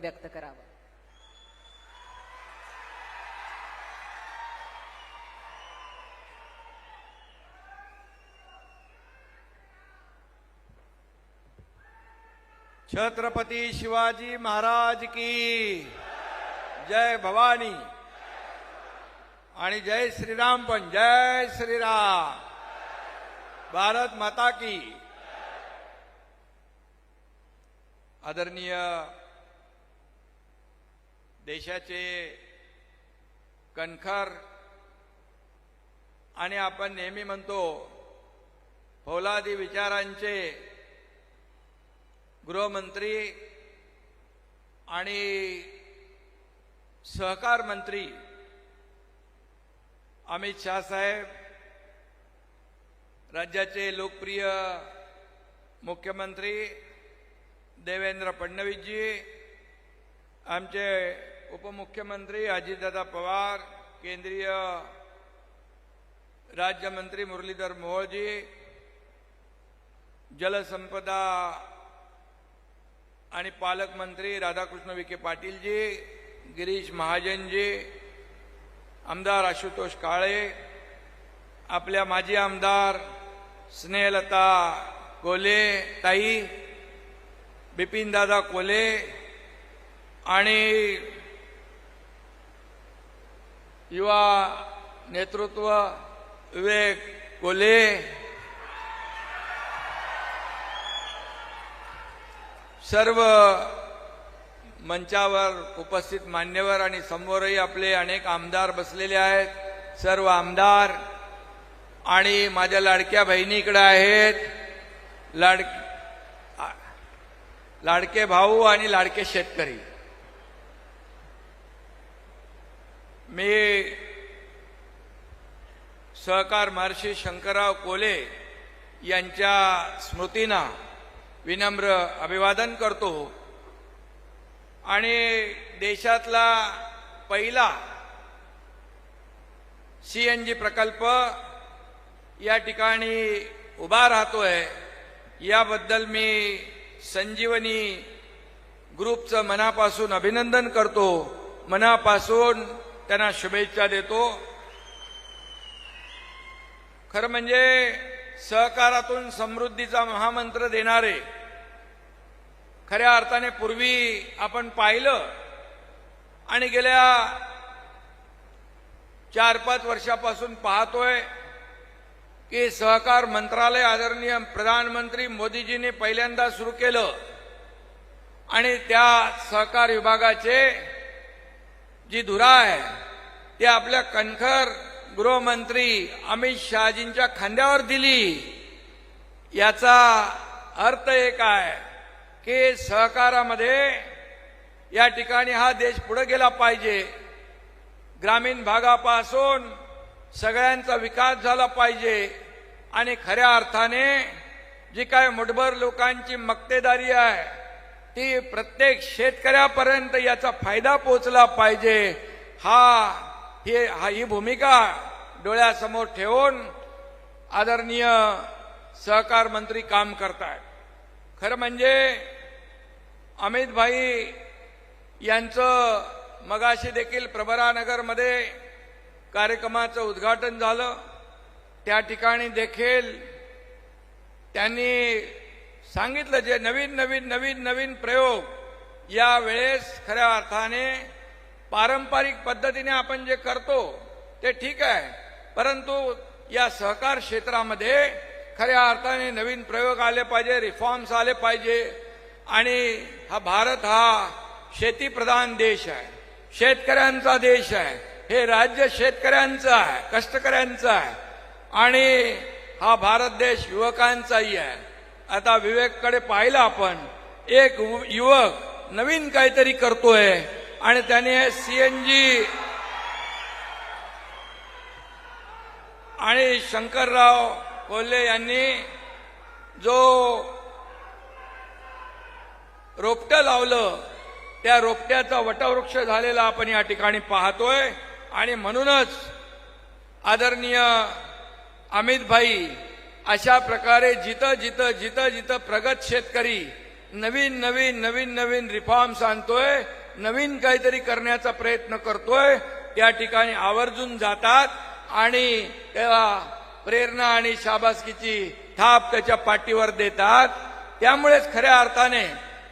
व्यक्त करावं। छत्रपती शिवाजी महाराज की जय भवानी आणि जय श्रीराम, पण जय श्रीराम, भारत माता की। आदरणीय देशाचे कणखर आणि आपण नेहमी म्हणतो फौलादी विचारांचे गृहमंत्री आणि सहकार मंत्री अमित शाह साहेब, राज्याचे लोकप्रिय मुख्यमंत्री देवेंद्र फडणवीस जी, आमचे उपमुख्यमंत्री अजितदादा पवार, केंद्रीय राज्यमंत्री मुरलीधर मोहोळ जी, जलसंपदा आणि पालकमंत्री राधाकृष्ण विखे पाटील जी, गिरीश महाजन जी, आमदार आशुतोष काळे, आपल्या माजी आमदार स्नेहलता कोले ताई, बिपिनदादा कोले आणि युवा नेतृत्व विवेक कोले, सर्व मंचावर उपस्थित मान्यवर आणि समोरही आपले अनेक आमदार बसलेले आहेत, सर्व आमदार आणि माझ्या लाडक्या बहिणी इकडे आहेत, लाडके भाऊ आणि लाडके शेतकरी। मी सहकार महर्षी शंकरराव कोले यांच्या स्मृतींना विनम्र अभिवादन करतो आणि देशातला पहिला सीएनजी प्रकल्प या ठिकाणी उभा राहतोय, याबद्दल मी संजीवनी ग्रुपचं मनापासून अभिनंदन करतो, मनापासून त्यांना शुभेच्छा देतो। खरं म्हणजे सहकारातून समृद्धीचा महामंत्र देणारे, खऱ्या अर्थाने पूर्वी आपण पाहिलं आणि गेल्या 4-5 वर्षापासून पाहतोय की सहकार मंत्रालय आदरणीय प्रधानमंत्री मोदीजींनी पहिल्यांदा सुरू केलं आणि त्या सहकार विभागाचे जी धुरा आहे ती आपल्या कणखर गृहमंत्री अमित शहाजींच्या खांद्यावर दिली। याचा अर्थ एक आहे की सहकारामध्ये या ठिकाणी हा देश पुढे गेला पाहिजे, ग्रामीण भागापासून सगळ्यांचा विकास झाला पाहिजे आणि खऱ्या अर्थाने जी काय मुठभर लोकांची मक्तेदारी आहे ती प्रत्येक शेतकऱ्यापर्यंत याचा फायदा पोहोचला पाहिजे। ही भूमिका डोळ्यासमोर ठेवून आदरणीय सहकार मंत्री काम करतायत। खरं म्हणजे अमित भाई यांचं मगाशी देखील प्रवरानगरमध्ये कार्यक्रमाचं उद्घाटन झालं, त्या ठिकाणी देखील त्यांनी सांगितलं जे नवीन प्रयोग या वेळेस खऱ्या अर्थाने पारंपरिक पद्धतीने आपण जे करतो ते ठीक आहे, परंतु या सहकार क्षेत्रामध्ये खऱ्या अर्थाने नवीन प्रयोग आले पाहिजे, रिफॉर्म्स आले पाहिजे। आणि भारत हा शेतीप्रधान देश आहे, शेतकऱ्यांचा देश आहे, हे राज्य शेतकऱ्यांचं आहे, कष्टकऱ्यांचं आहे आणि हा भारत देश युवकांचाही आहे। आता विवेककडे पाहिलं आपण, एक युवक नवीन काहीतरी करतोय आणि त्याने सीएनजी आणि शंकरराव कोल्हे यांनी जो रोपटं लावलं त्या रोपट्याचा वटवृक्ष झालेला आपण या ठिकाणी पाहतोय। आणि म्हणूनच आदरणीय अमित भाई अशा प्रकारे जिथं प्रगत शेतकरी नवीन नवीन नवीन नवीन रिफॉर्म्स आणतोय, नवीन काहीतरी करण्याचा प्रयत्न करतोय, त्या ठिकाणी आवर्जून जातात आणि त्याला प्रेरणा आणि शाबासकीची थाप त्याच्या पाठीवर देतात. त्यामुळेच खऱ्या अर्थाने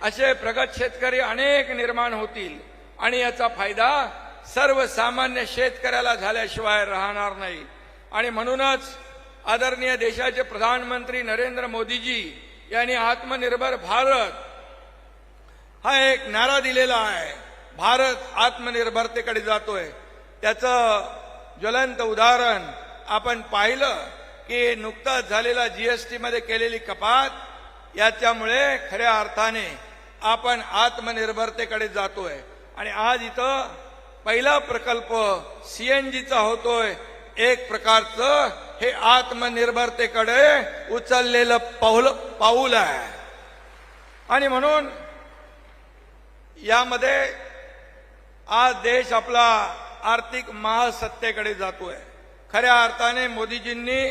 असे प्रगत शेतकरी अनेक निर्माण होतील आणि याचा फायदा सर्वसामान्य शेतकऱ्याला झाल्याशिवाय राहणार नाही. आणि म्हणूनच आदरणीय देशाचे प्रधानमंत्री नरेंद्र मोदीजी यांनी आत्मनिर्भर भारत हा एक नारा दिलेला आहे. भारत आत्मनिर्भरतेकडे जातोय. त्याचं ज्वलंत उदाहरण आपण पाहिलं की नुकताच झालेला जीएसटी मध्ये केलेली कपात, याच्यामुळे खऱ्या अर्थाने आपण आत्मनिर्भरतेकडे जातोय. आणि आज इथं पहिला प्रकल्प सीएनजीचा होतोय. एक प्रकारचं हे आत्मनिर्भरतेकडे उचललेलं पाऊल आहे. आणि म्हणून यामध्ये आज देश आपला आर्थिक महासत्तेकडे जातोय. खऱ्या अर्थाने मोदीजींनी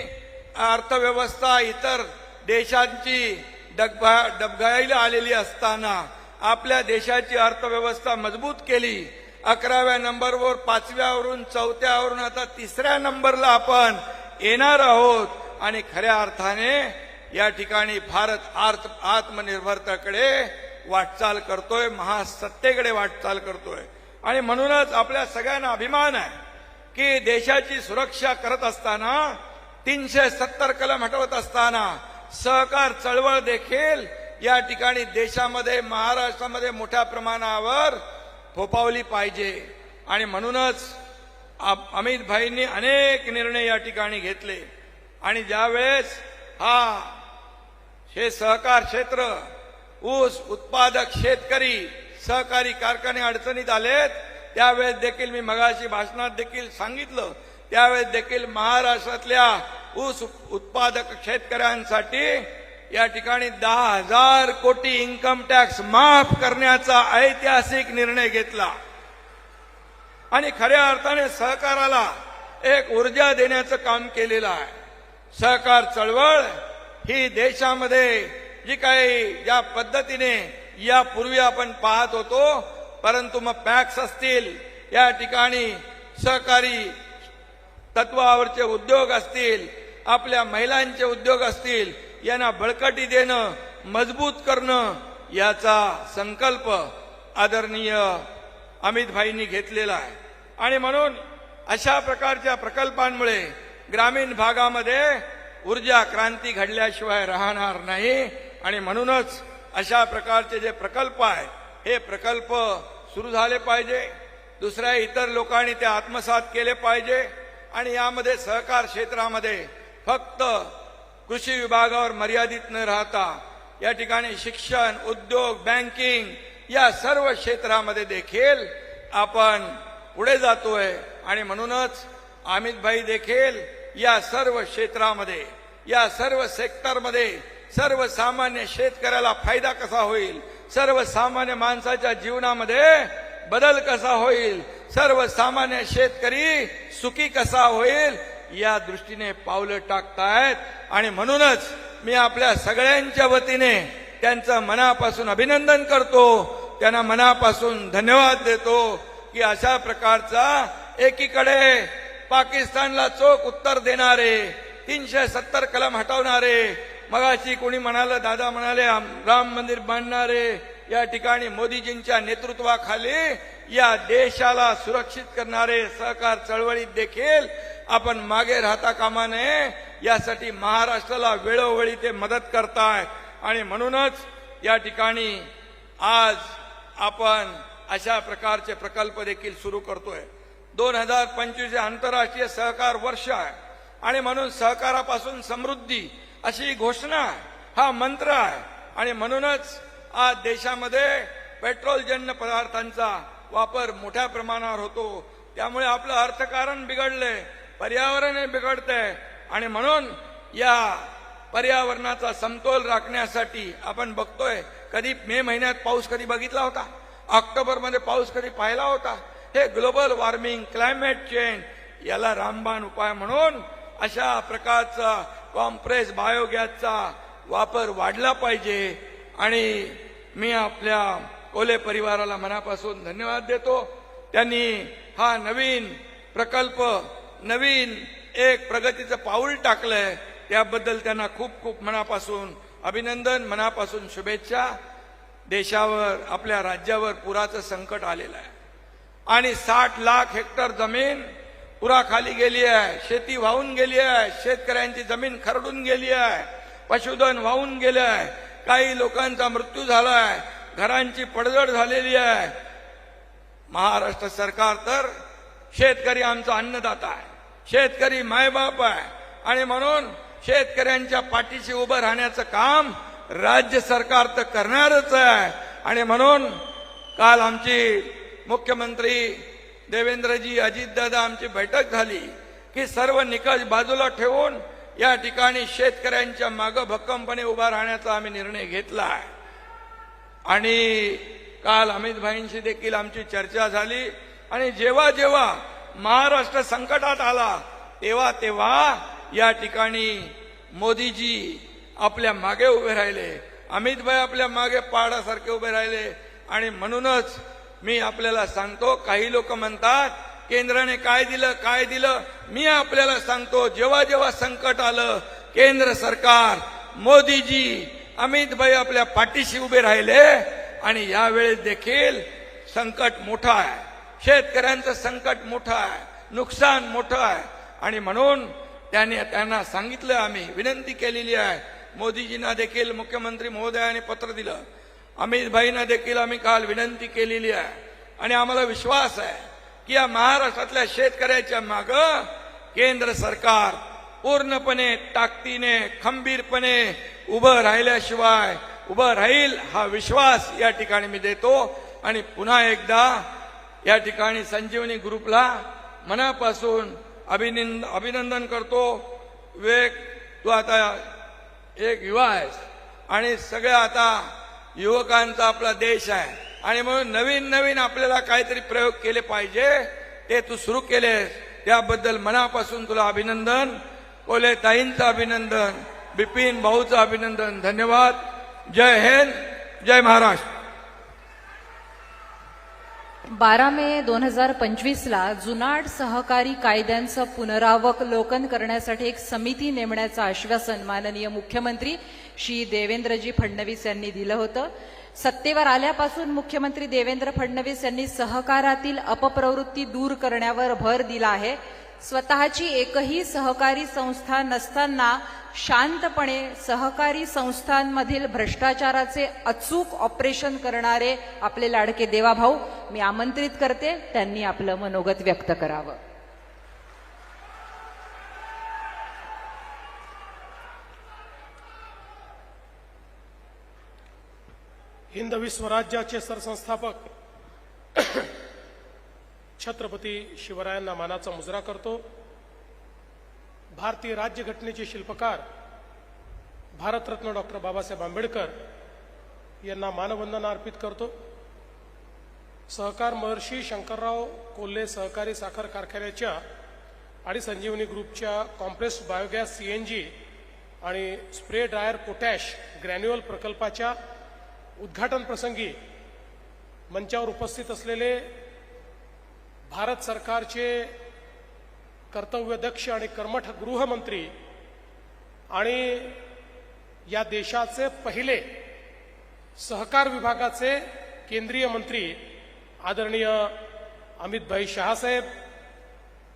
अर्थव्यवस्था इतर देशांची डबघाईला आलेली असताना आपल्या देशाची अर्थव्यवस्था मजबूत केली. 11व्या नंबरवर 5व्यावरून 4थ्यावरून आता 3ऱ्या नंबरला आपण येणार आहोत. आणि खऱ्या अर्थाने या ठिकाणी भारत आत्मनिर्भरतेकडे वाटचाल करतोय, महासत्तेकडे वाटचाल करतोय. आणि म्हणूनच आपल्या सगळ्यांना अभिमान आहे की देशाची सुरक्षा करत असताना, 370 कलम हटवत असताना सहकार चळवळ देखील या ठिकाणी देशामध्ये, महाराष्ट्रामध्ये मोठ्या प्रमाणावर फोफावली पाहिजे. आणि म्हणूनच अमित भाईंनी अनेक निर्णय या ठिकाणी घेतले. आणि ज्यावेळेस हे सहकार क्षेत्र, ऊस उत्पादक शेतकरी, सहकारी कारखाने अडचणीत आलेत, त्यावेळेस देखील मी मगाशी भाषणात देखील सांगितलं, त्यावेळेस देखील महाराष्ट्रातल्या ऊस उत्पादक शेतकऱ्यांसाठी या ठिकाणी 10,000 कोटी इन्कम टॅक्स माफ करण्याचा ऐतिहासिक निर्णय घेतला. आणि खऱ्या अर्थाने सहकाराला एक ऊर्जा देण्याचं काम केलेलं आहे. सहकार चळवळ ही देशामध्ये जी काही ज्या पद्धतीने यापूर्वी आपण पाहत होतो, परंतु मग पॅक्स असतील, या ठिकाणी सहकारी तत्वावरचे उद्योग असतील, आपल्या महिलांचे उद्योग असतील, यांना बळकटी देणं, मजबूत करणं, याचा संकल्प आदरणीय अमित भाईंनी घेतलेला आहे. आणि म्हणून अशा प्रकारच्या प्रकल्पांमुळे ग्रामीण भागामध्ये ऊर्जा क्रांती घडल्याशिवाय राहणार नाही. आणि म्हणूनच अशा प्रकारचे जे प्रकल्प आहेत, हे प्रकल्प सुरू झाले पाहिजे. दुसऱ्या इतर लोकांनी ते आत्मसात केले पाहिजे. आणि यामध्ये सहकार क्षेत्रामध्ये फक्त कृषी विभागावर मर्यादित न राहता या ठिकाणी शिक्षण, उद्योग, बँकिंग या सर्व क्षेत्रामध्ये देखील आपण पुढे जातोय. आणि म्हणूनच अमित भाई देखील या सर्व क्षेत्रामध्ये, या सर्व सेक्टरमध्ये सर्वसामान्य शेतकऱ्याला फायदा कसा होईल, सर्वसामान्य माणसाच्या जीवनामध्ये बदल कसा होईल, सर्वसामान्य शेतकरी सुखी कसा होईल, या दृष्टीने पावलं टाकतायत. आणि म्हणूनच मी आपल्या सगळ्यांच्या वतीने त्यांचं मनापासून अभिनंदन करतो, त्यांना मनापासून धन्यवाद देतो की अशा प्रकारचा एकीकडे पाकिस्तानला चोख उत्तर देणारे, 370 कलम हटवणारे, मगाशी कोणी म्हणालं, दादा म्हणाले राम मंदिर बांधणारे, या ठिकाणी मोदीजींच्या नेतृत्वाखाली या देशाला सुरक्षित करणारे सहकार चळवळीत देखील आपण मागे राहता कामा नये, यासाठी महाराष्ट्राला वेळोवेळी ते मदत करतायत. आणि म्हणूनच या ठिकाणी आज आपण अशा प्रकारचे प्रकल्प देखील सुरू करतोय. 2025 आंतरराष्ट्रीय सहकार वर्ष आहे. आणि म्हणून सहकारापासून समृद्धी अशी घोषणा आहे, हा मंत्र आहे. आणि म्हणूनच आज देशामध्ये पेट्रोलजन्य पदार्थांचा वापर मोठ्या प्रमाणावर होतो. त्यामुळे आपलं अर्थकारण बिघडलंय, पर्यावरण बिघडतंय. आणि म्हणून या पर्यावरणाचा समतोल राखण्यासाठी आपण बघतोय, कधी मे महिन्यात पाऊस कधी बघितला होता, ऑक्टोबरमध्ये पाऊस कधी पाहिला होता. हे ग्लोबल वॉर्मिंग, क्लायमेट चेंज याला रामबाण उपाय म्हणून अशा प्रकारचा कॉम्प्रेस बायोगॅसचा वापर वाढला पाहिजे. आणि मी आपल्या कोल्हे परिवाराला मनापासून धन्यवाद देतो. त्यांनी हा नवीन प्रकल्प, नवीन एक प्रगतीचं पाऊल टाकलंय, त्याबद्दल त्यांना खूप खूप मनापासून अभिनंदन, मनापासून शुभेच्छा. देशावर, आपल्या राज्यावर पुराचं संकट आलेलं आहे आणि 60 लाख हेक्टर जमीन पुराखाली गेली आहे, शेती वाहून गेली आहे, शेतकऱ्यांची जमीन खरडून गेली आहे, पशुधन वाहून गेले आहे, काही लोकांचा मृत्यू झाला आहे, घरांची पडझड झालेली आहे. महाराष्ट्र सरकार तर शेतकरी आमचा अन्नदाता आहे, शेतकरी मायबाप आहे आणि म्हणून शेतकऱ्यांच्या पाठीशी उभं राहण्याचं काम राज्य सरकार तर करणारच आहे. आणि म्हणून काल आमची मुख्यमंत्री देवेंद्रजी, अजितदादा आमची बैठक झाली की सर्व निकष बाजूला ठेवून या ठिकाणी शेतकऱ्यांच्या मागे भक्कमपणे उभा राहण्याचा आम्ही निर्णय घेतला आहे. आणि काल अमित भाईंशी देखील आमची चर्चा झाली आणि जेव्हा जेव्हा महाराष्ट्र संकटात आला तेव्हा तेव्हा या ठिकाणी मोदीजी आपल्या मागे उभे राहिले, अमित भाई आपल्या मागे पहाडासारखे उभे राहिले. आणि म्हणूनच मी आपल्याला सांगतो, काही लोक म्हणतात केंद्राने काय दिलं. मी आपल्याला सांगतो, जेव्हा जेव्हा संकट आलं केंद्र सरकार, मोदीजी, अमित भाई आपल्या पाठीशी उभे राहिले. आणि यावेळेस देखील संकट मोठं आहे, शेतकऱ्यांचं संकट मोठं आहे, नुकसान मोठं आहे. आणि म्हणून त्यांना सांगितलं, आम्ही विनंती केलेली आहे. मोदीजींना देखील मुख्यमंत्री महोदयाने पत्र दिलं, अमित भाईंना देखील आम्ही काल विनंती केलेली आहे. आणि आम्हाला विश्वास आहे की या महाराष्ट्रातल्या शेतकऱ्याच्या मागं केंद्र सरकार पूर्णपणे ताकदीने, खंबीरपणे उभं राहील, हा विश्वास या ठिकाणी मी देतो. आणि पुन्हा एकदा या ठिकाणी संजीवनी ग्रुपला मनापासून अभिनंदन करतो. विवेक, तू आता एक युवा आहेस आणि सगळ्या आता युवकांचा आपला देश आहे आणि म्हणून नवीन आपल्याला काहीतरी प्रयोग केले पाहिजे, ते तू सुरू केलेस, त्याबद्दल मनापासून तुला अभिनंदन. कोल्हे ताईंचं अभिनंदन, बिपिन भाऊचं अभिनंदन. धन्यवाद. जय हिंद, जय महाराष्ट्र. 12 मे 2025ला जुनाट सहकारी कायद्यांचं पुनरावलोकन करण्यासाठी एक समिती नेमण्याचं आश्वासन माननीय मुख्यमंत्री श्री देवेंद्रजी फडणवीस यांनी दिलं होतं. सत्तेवर आल्यापासून मुख्यमंत्री देवेंद्र फडणवीस यांनी सहकारातील अपप्रवृत्ती दूर करण्यावर भर दिला आहे. स्वतःची एकही सहकारी संस्था नसताना शांतपणे सहकारी संस्थांमधील भ्रष्टाचाराचे अचूक ऑपरेशन करणारे आपले लाडके देवाभाऊ मी आमंत्रित करते, त्यांनी आपलं मनोगत व्यक्त करावं. हिंदवी स्वराज्याचे सरसंस्थापक छत्रपती शिवरायांना मानाचा मुजरा करतो. भारतीय राज्यघटनेचे शिल्पकार भारतरत्न डॉक्टर बाबासाहेब आंबेडकर यांना मानवंदना अर्पित करतो. सहकार महर्षी शंकरराव कोल्हे सहकारी साखर कारखान्याच्या आणि संजीवनी ग्रुपच्या कॉम्प्रेस्ड बायोगॅस CNG आणि स्प्रे ड्रायर पोटॅश ग्रॅन्युअल प्रकल्पाच्या उद्घाटन प्रसंगी मंचावर उपस्थित असलेले भारत सरकारचे कर्तव्यदक्ष आणि कर्मठ गृहमंत्री आणि या देशाचे पहिले सहकार विभागाचे केंद्रीय मंत्री आदरणीय अमितभाई शहासाहेब,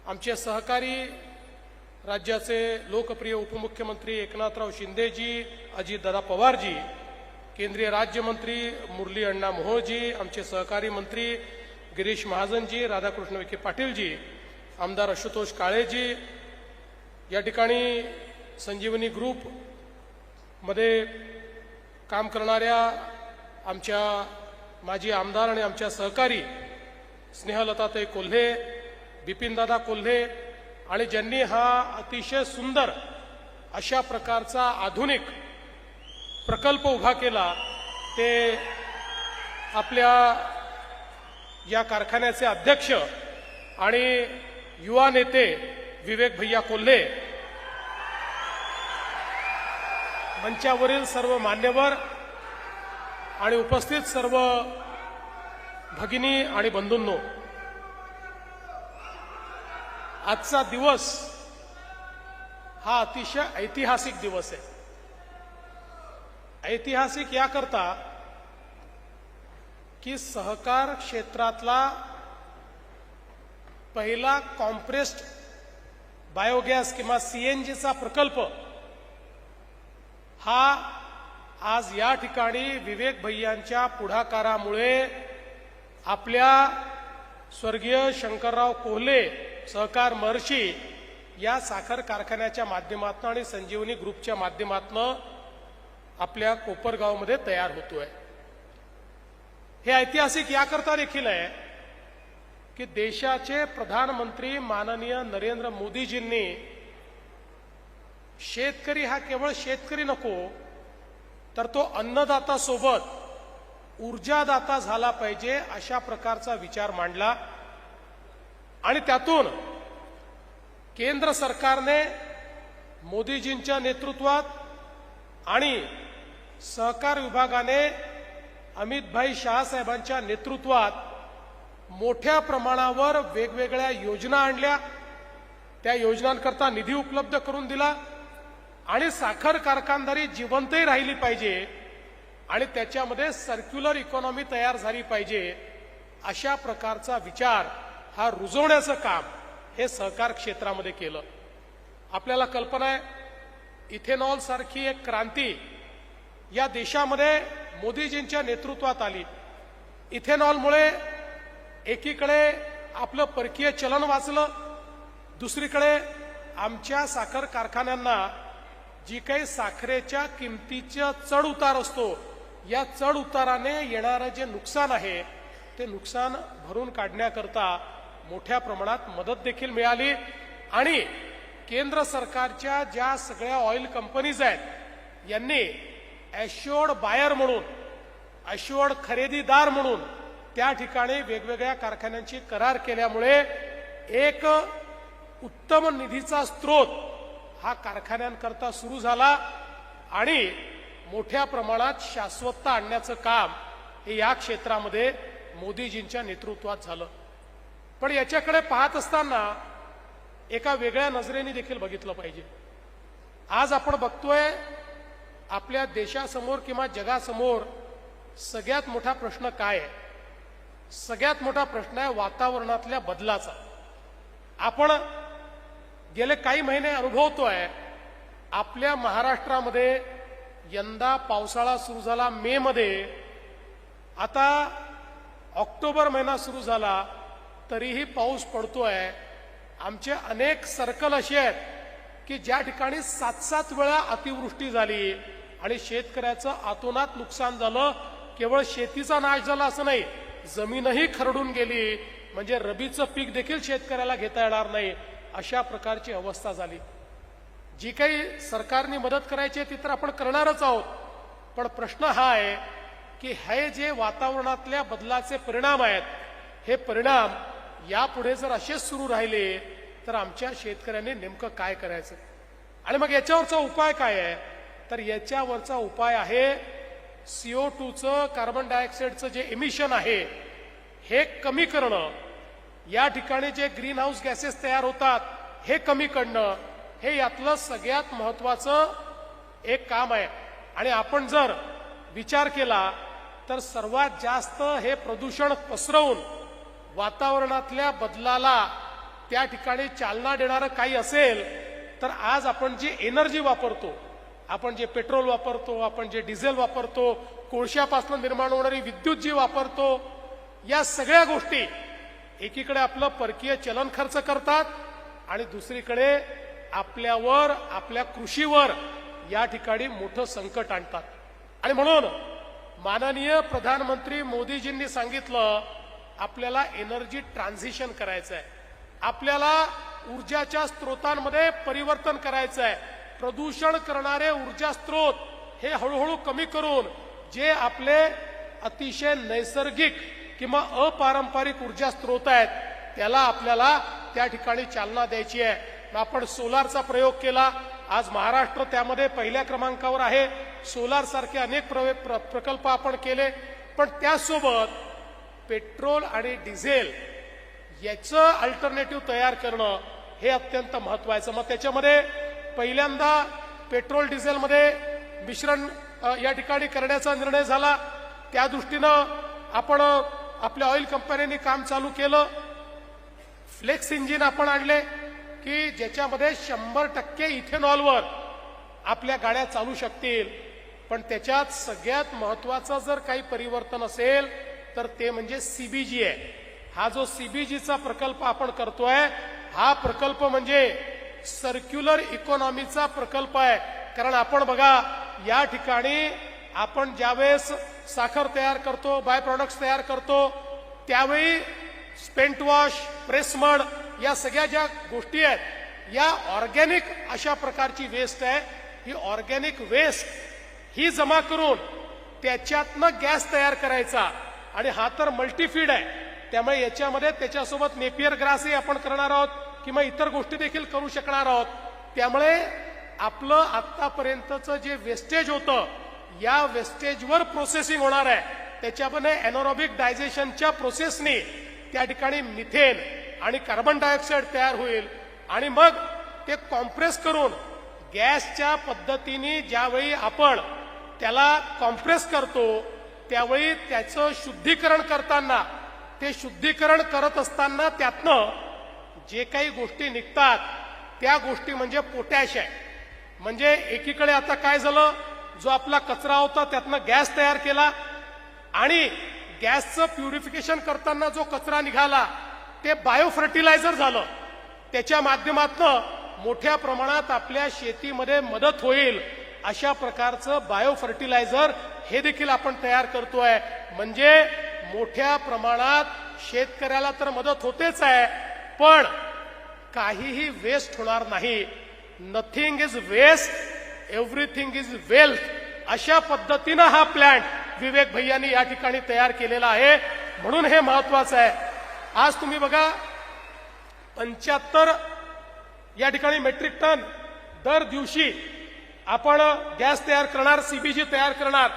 आमचे सहकारी राज्याचे लोकप्रिय उपमुख्यमंत्री एकनाथराव शिंदेजी, अजितदादा पवारजी, केंद्रीय राज्यमंत्री मुरली अण्णा मोहोळजी, आमचे सहकारी मंत्री गिरीश महाजनजी, राधाकृष्ण विखे पाटीलजी, आमदार आशुतोष काळेजी, या ठिकाणी संजीवनी ग्रुप मध्ये काम करणाऱ्या आमच्या माजी आमदार आणि आमच्या सहकारी स्नेहलताताई कोल्हे, बिपिनदादा कोल्हे आणि ज्यांनी हा अतिशय सुंदर अशा प्रकारचा आधुनिक प्रकल्प उभा केला, ते आपल्या या कारखान्याचे अध्यक्ष आणि युवा नेते विवेक भैया कोल्हे, मंचावरील सर्व मान्यवर आणि उपस्थित सर्व भगिनी आणि बंधूंनो, आजचा दिवस हा अतिशय ऐतिहासिक दिवस आहे. ऐतिहासिक याकरता की सहकार क्षेत्रातला पहिला कॉम्प्रेस्ड बायोगॅस किंवा सीएनजीचा प्रकल्प हा आज या ठिकाणी विवेक भैयांच्या पुढाकारामुळे आपल्या स्वर्गीय शंकरराव कोल्हे सहकार महर्षी या साखर कारखान्याच्या माध्यमातून आणि संजीवनी ग्रुपच्या माध्यमातून आपल्या कोपरगावमध्ये तयार होतोय. हे ऐतिहासिक याकरता देखील आहे की देशाचे प्रधानमंत्री माननीय नरेंद्र मोदीजींनी शेतकरी हा केवळ शेतकरी नको तर तो अन्नदाता सोबत ऊर्जादाता झाला पाहिजे अशा प्रकारचा विचार मांडला. आणि त्यातून केंद्र सरकारने मोदीजींच्या नेतृत्वात आणि सहकार विभागाने अमितभाई शाह साहेबांच्या नेतृत्वात मोठ्या प्रमाणावर वेगवेगळ्या योजना आणल्या. त्या योजनांकरता निधी उपलब्ध करून दिला आणि साखर कारखानदारी जिवंतही राहिली पाहिजे आणि त्याच्यामध्ये सर्क्युलर इकॉनॉमी तयार झाली पाहिजे अशा प्रकारचा विचार हा रुजवण्याचं काम हे सहकार क्षेत्रामध्ये केलं. आपल्याला कल्पना आहे, इथेनॉल सारखी एक क्रांती या देशामध्ये मोदीजींच्या नेतृत्वात आली. इथेनॉलमुळे एकीकडे आपलं परकीय चलन वाचलं, दुसरीकडे आमच्या साखर कारखान्यांना जी काही साखरेच्या किमतीचा चढ उतार असतो या चढ उताराने येणारं जे नुकसान आहे ते नुकसान भरून काढण्याकरता मोठ्या प्रमाणात मदत देखील मिळाली. आणि केंद्र सरकारच्या ज्या सगळ्या ऑइल कंपनीज आहेत यांनी ॲश्युअर्ड बायर म्हणून, ॲश्युअर्ड खरेदीदार म्हणून त्या ठिकाणी वेगवेगळ्या कारखान्यांची करार केल्यामुळे एक उत्तम निधीचा स्रोत हा कारखान्यांकरता सुरू झाला आणि मोठ्या प्रमाणात शाश्वतता आणण्याचं काम हे या क्षेत्रामध्ये मोदीजींच्या नेतृत्वात झालं. पण याच्याकडे पाहत असताना एका वेगळ्या नजरेने देखील बघितलं पाहिजे. आज आपण बघतोय आपल्या देशासमोर किंवा जगासमोर सगळ्यात मोठा प्रश्न काय आहे? सगळ्यात मोठा प्रश्न आहे वातावरणातल्या बदलाचा. आपण गेले काही महिने अनुभवतोय आपल्या महाराष्ट्रामध्ये यंदा पावसाळा सुरू झाला मे मध्ये, आता ऑक्टोबर महिना सुरू झाला तरीही पाऊस पडतोय. आमचे अनेक सर्कल असे आहेत की ज्या ठिकाणी 7-7 वेळा अतिवृष्टी झाली आणि शेतकऱ्याचं अतोनात नुकसान झालं. केवळ शेतीचा नाश झाला असं नाही, जमीनही खरडून गेली, म्हणजे रबीचं पीक देखील शेतकऱ्याला घेता येणार नाही अशा प्रकारची अवस्था झाली. जी काही सरकारने मदत करायची ती तर आपण करणारच आहोत, पण प्रश्न हा आहे की हे जे वातावरणातल्या बदलाचे परिणाम आहेत हे परिणाम यापुढे जर असेच सुरू राहिले तर आमच्या शेतकऱ्यांनी नेमकं काय करायचं? आणि मग याच्यावरचा उपाय काय आहे? तर याच्यावरचा उपाय आहे CO2चं, कार्बन डायऑक्साईडचं जे इमिशन आहे हे कमी करणं. या ठिकाणी जे ग्रीन हाऊस गॅसेस तयार होतात हे कमी करणं, हे यातलं सगळ्यात महत्वाचं एक काम आहे. आणि आपण जर विचार केला तर सर्वात जास्त हे प्रदूषण पसरवून वातावरणातल्या बदलाला त्या ठिकाणी चालना देणारं काही असेल तर आज आपण जी एनर्जी वापरतो, आपण जे पेट्रोल वापरतो, आपण जे डिझेल वापरतो, कोळशापासून निर्माण होणारी विद्युत जी वापरतो, या सगळ्या गोष्टी एकीकडे आपलं परकीय चलन खर्च करतात आणि दुसरीकडे आपल्यावर, आपल्या कृषीवर या ठिकाणी मोठं संकट आणतात. आणि म्हणून माननीय प्रधानमंत्री मोदीजींनी सांगितलं आपल्याला एनर्जी ट्रान्झिशन करायचं आहे, आपल्याला ऊर्जाच्या स्रोतांमध्ये परिवर्तन करायचं आहे. प्रदूषण करणारे ऊर्जा स्रोत हे हळूहळू कमी करून जे आपले अतिशय नैसर्गिक किंवा अपारंपरिक ऊर्जा स्रोत आहेत त्याला आपल्याला त्या ठिकाणी चालना द्यायची आहे. आपण सोलारचा प्रयोग केला, आज महाराष्ट्र त्यामध्ये पहिल्या क्रमांकावर आहे. सोलार सारखे अनेक प्रकल्प आपण केले, पण त्यासोबत पेट्रोल आणि डिझेल याचं अल्टरनेटिव्ह तयार करणं हे अत्यंत महत्वाचं. मग त्याच्यामध्ये पहिल्यांदा पेट्रोल डिझेलमध्ये मिश्रण या ठिकाणी करण्याचा निर्णय झाला. त्या दृष्टीनं आपण आपल्या ऑइल कंपन्यांनी काम चालू केलं. फ्लेक्स इंजिन आपण आणले की ज्याच्यामध्ये 100% इथेनॉलवर आपल्या गाड्या चालू शकतील. पण त्याच्यात सगळ्यात महत्वाचं जर काही परिवर्तन असेल तर ते म्हणजे सीबीजी आहे. हा जो सीबीजीचा प्रकल्प आपण करतोय हा प्रकल्प म्हणजे सर्क्युलर इकॉनॉमीचा प्रकल्प आहे. कारण आपण बघा या ठिकाणी आपण ज्यावेळेस साखर तयार करतो, बाय प्रॉडक्ट्स तयार करतो, त्यावेळी स्पेंट वॉश, प्रेस मड या सगळ्या ज्या गोष्टी आहेत या ऑर्गॅनिक अशा प्रकारची वेस्ट आहे. ही ऑर्गॅनिक वेस्ट ही जमा करून त्याच्यातनं गॅस तयार करायचा. आणि हा तर मल्टीफीड आहे, त्यामुळे याच्यामध्ये त्याच्यासोबत नेपियर ग्रासही आपण करणार आहोत किंवा इतर गोष्टी देखील करू शकणार आहोत. त्यामुळे आपलं आतापर्यंतचं जे वेस्टेज होतं या वेस्टेजवर प्रोसेसिंग होणार आहे. त्याच्यामध्ये एनोरोबिक डायजेशनच्या प्रोसेसनी त्या ठिकाणी मिथेन आणि कार्बन डायऑक्साईड तयार होईल आणि मग ते कॉम्प्रेस करून गॅसच्या पद्धतीने ज्यावेळी आपण त्याला कॉम्प्रेस करतो त्यावेळी त्याचं शुद्धीकरण करताना, ते शुद्धीकरण करत असताना त्यातनं जे काही गोष्टी निघतात त्या गोष्टी म्हणजे पोटॅश आहे. म्हणजे एकीकडे आता काय झालं, जो आपला कचरा होता त्यातनं गॅस तयार केला आणि गॅसचं प्युरिफिकेशन करताना जो कचरा निघाला ते बायो फर्टिलायझर झालं. त्याच्या माध्यमातून मोठ्या प्रमाणात आपल्या शेतीमध्ये मदत होईल अशा प्रकारचं बायो फर्टिलायझर हे देखील आपण तयार करतोय. म्हणजे मोठ्या प्रमाणात शेतकऱ्याला तर मदत होतेच आहे, पण काहीही वेस्ट होणार नाही. Nothing is waste, everything is wealth अशा पद्धतीनं हा प्लॅन्ट विवेक भैयांनी या ठिकाणी तयार केलेला आहे. म्हणून हे महत्वाचं आहे. आज तुम्ही बघा 75 या ठिकाणी मेट्रिक टन दर दिवशी आपण गॅस तयार करणार, सीबीजी तयार करणार.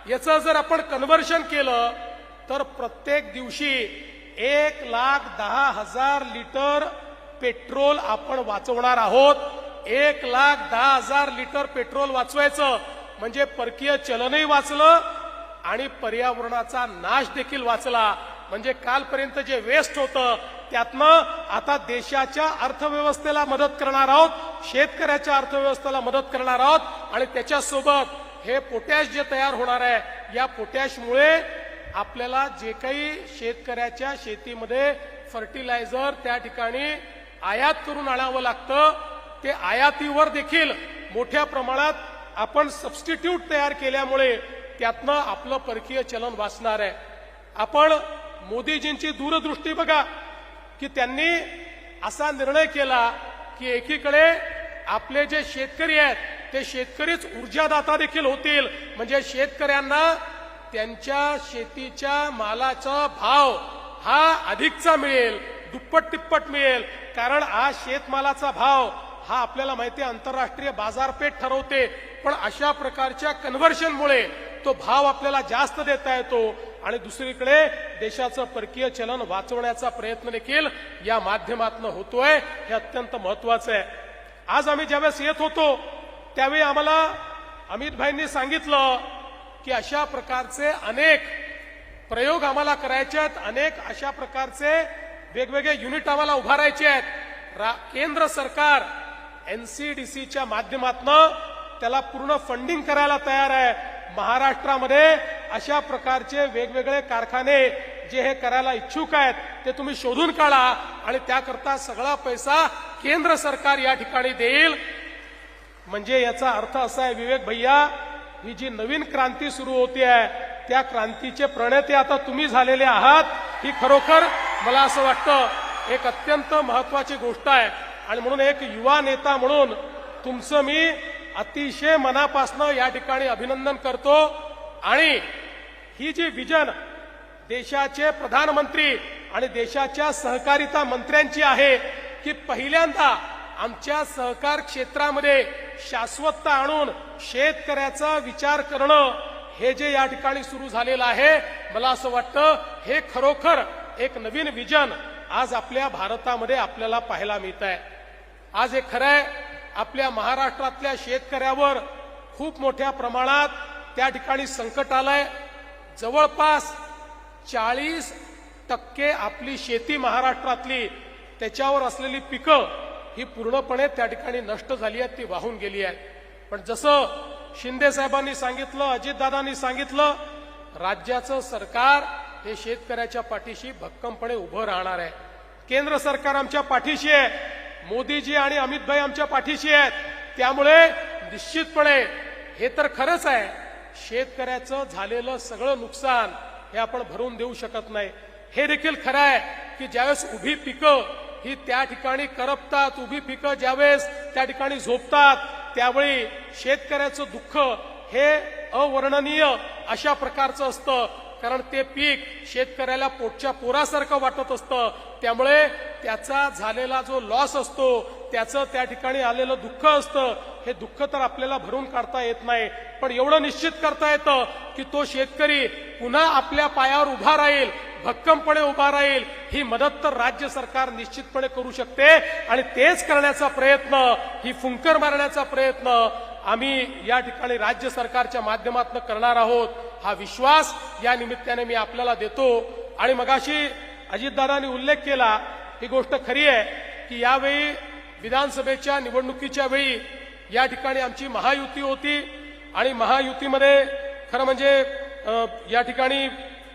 याचं जर आपण कन्व्हर्शन केलं तर प्रत्येक दिवशी 1,10,000 लिटर पेट्रोल आपण वाचवणार आहोत. 1,10,000 लिटर पेट्रोल वाचवायचं म्हणजे परकीय चलनही वाचलं आणि पर्यावरणाचा नाश देखील वाचला. म्हणजे कालपर्यंत जे वेस्ट होतं त्यातनं आता देशाच्या अर्थव्यवस्थेला मदत करणार आहोत, शेतकऱ्याच्या अर्थव्यवस्थेला मदत करणार आहोत आणि त्याच्यासोबत हे पोटॅश जे तयार होणार आहे या पोटॅशमुळे आपल्याला जे काही शेतकऱ्याच्या शेतीमध्ये फर्टिलायझर त्या ठिकाणी आयात करून आणावं लागतं ते आयातीवर देखील मोठ्या प्रमाणात आपण सबस्टिट्यूट तयार केल्यामुळे त्यातनं आपलं परकीय चलन वाचणार आहे. आपण मोदीजींची दूरदृष्टी बघा की त्यांनी असा निर्णय केला की एकीकडे आपले जे शेतकरी आहेत ते शेतकरीच ऊर्जादाता देखील होतील. म्हणजे शेतकऱ्यांना त्यांच्या शेतीच्या मालाचा भाव हा अधिकचा मिळेल, दुप्पट तिप्पट मिळेल. कारण आज शेतमालाचा भाव हा आपल्याला माहिती आहे आंतरराष्ट्रीय बाजारपेठ ठरवते, पण अशा प्रकारच्या कन्व्हर्शनमुळे तो भाव आपल्याला जास्त देता येतो आणि दुसरीकडे देशाचं परकीय चलन वाचवण्याचा प्रयत्न देखील या माध्यमातून होतोय. हे अत्यंत महत्वाचं आहे. आज आम्ही ज्यावेळेस येत होतो त्यावेळी आम्हाला अमित भाईंनी सांगितलं की अशा प्रकारचे अनेक प्रयोग आम्हाला करायचे आहेत, अनेक अशा प्रकारचे वेगवेगळे युनिट आम्हाला उभारायचे आहेत. केंद्र सरकार एनसीडीसीच्या माध्यमातून त्याला पूर्ण फंडिंग करायला तयार आहे. महाराष्ट्रामध्ये अशा प्रकारचे वेगवेगळे कारखाने जे हे करायला इच्छुक आहेत ते तुम्ही शोधून काढा आणि त्याकरता सगळा पैसा केंद्र सरकार या ठिकाणी देईल. म्हणजे याचा अर्थ असा आहे विवेक भैया, ही जी नवीन क्रांती सुरू होते आहे त्या क्रांतीचे प्रणेते आता तुम्ही झालेले आहात. ही खरोखर मला असं वाटतं एक अत्यंत महत्वाची गोष्ट आहे आणि म्हणून एक युवा नेता म्हणून तुमचं मी अतिशय मनापासून या ठिकाणी अभिनंदन करतो. आणि ही जी विजन देशाचे प्रधानमंत्री आणि देशाच्या सहकारिता मंत्र्यांची आहे की पहिल्यांदा आमच्या सहकार क्षेत्रामध्ये शाश्वतता आणून शेतकऱ्याचा विचार करणं हे जे या ठिकाणी सुरू झालेलं आहे, मला असं वाटतं हे खरोखर एक नवीन विजन आज आपल्या भारतामध्ये आपल्याला पाहायला मिळत आहे. आज हे खरं आहे, आपल्या महाराष्ट्रातल्या शेतकऱ्यावर खूप मोठ्या प्रमाणात त्या ठिकाणी संकट आलंय. जवळपास 40% आपली शेती महाराष्ट्रातली त्याच्यावर असलेली पिकं ही पूर्णपणे त्या ठिकाणी नष्ट झाली आहेत, ती वाहून गेली आहेत. पण जसं शिंदे साहेबांनी सांगितलं, अजितदादांनी सांगितलं, राज्याचं सरकार हे शेतकऱ्याच्या पाठीशी भक्कमपणे उभं राहणार आहे. केंद्र सरकार आमच्या पाठीशी आहे, मोदीजी आणि अमित भाई आमच्या पाठीशी आहेत. त्यामुळे निश्चितपणे हे तर खरंच आहे, शेतकऱ्याचं झालेलं सगळं नुकसान हे आपण भरून देऊ शकत नाही. हे देखील खरं आहे की ज्यावेळेस उभी पिकं ही त्या ठिकाणी करपतात, उभी पिकं ज्यावेळेस त्या ठिकाणी झोपतात, त्यावेळी शेतकऱ्याचं दुःख हे अवर्णनीय अशा प्रकारचं असतं. कारण ते पीक शेतकऱ्याला पोटच्या पोरासारखं वाटत असतं. त्यामुळे त्याचा झालेला जो लॉस असतो, त्याचं त्या ठिकाणी आलेलं दुःख असतं, हे दुःख तर आपल्याला भरून काढता येत नाही. पण एवढं निश्चित करता येतं की तो शेतकरी पुन्हा आपल्या पायावर उभा राहील, भक्कमपणे उभा राहील. ही मदत तर राज्य सरकार निश्चितपणे करू शकते आणि तेच करण्याचा प्रयत्न, ही फुंकर मारण्याचा प्रयत्न आम्ही या ठिकाणी राज्य सरकारच्या माध्यमातून करणार आहोत. हा विश्वास या निमित्ताने मी आपल्याला देतो. आणि मगाशी अजितदादांनी उल्लेख केला, ही गोष्ट खरी आहे की यावेळी विधानसभेच्या निवडणुकीच्या वेळी या ठिकाणी आमची महायुती होती आणि महायुतीमध्ये खरं म्हणजे या ठिकाणी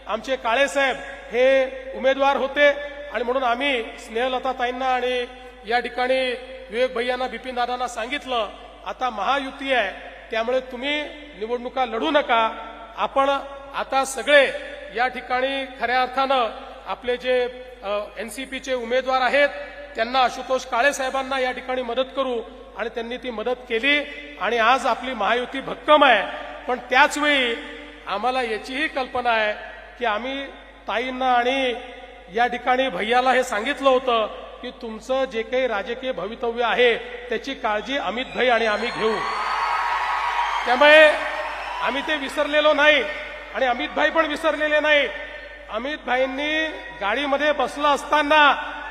आमचे काळेसाहेब हे उमेदवार होते आणि म्हणून आम्ही स्नेहलताताईंना आणि या ठिकाणी विवेक भैयांना, बिपिन दादांना सांगितलं, आता महायुती आहे, त्यामुळे तुम्ही निवडणुका लढू नका. आपण आता सगळे या ठिकाणी खऱ्या अर्थानं आपले जे एनसीपीचे उमेदवार आहेत त्यांना, आशुतोष काळे साहेबांना या ठिकाणी मदत करू. आणि त्यांनी ती मदत केली आणि आज आपली महायुती भक्कम आहे. पण त्याचवेळी आम्हाला याचीही कल्पना आहे की आम्ही ताईंना आणि या ठिकाणी भैयाला हे सांगितलं होतं की तुमचं जे काही राजकीय भवितव्य आहे त्याची काळजी अमित भाई आणि आम्ही घेऊ. त्यामुळे आम्ही ते विसरलेलो नाही आणि अमित भाई पण विसरलेले नाही. अमित भाईंनी गाडीमध्ये बसला असताना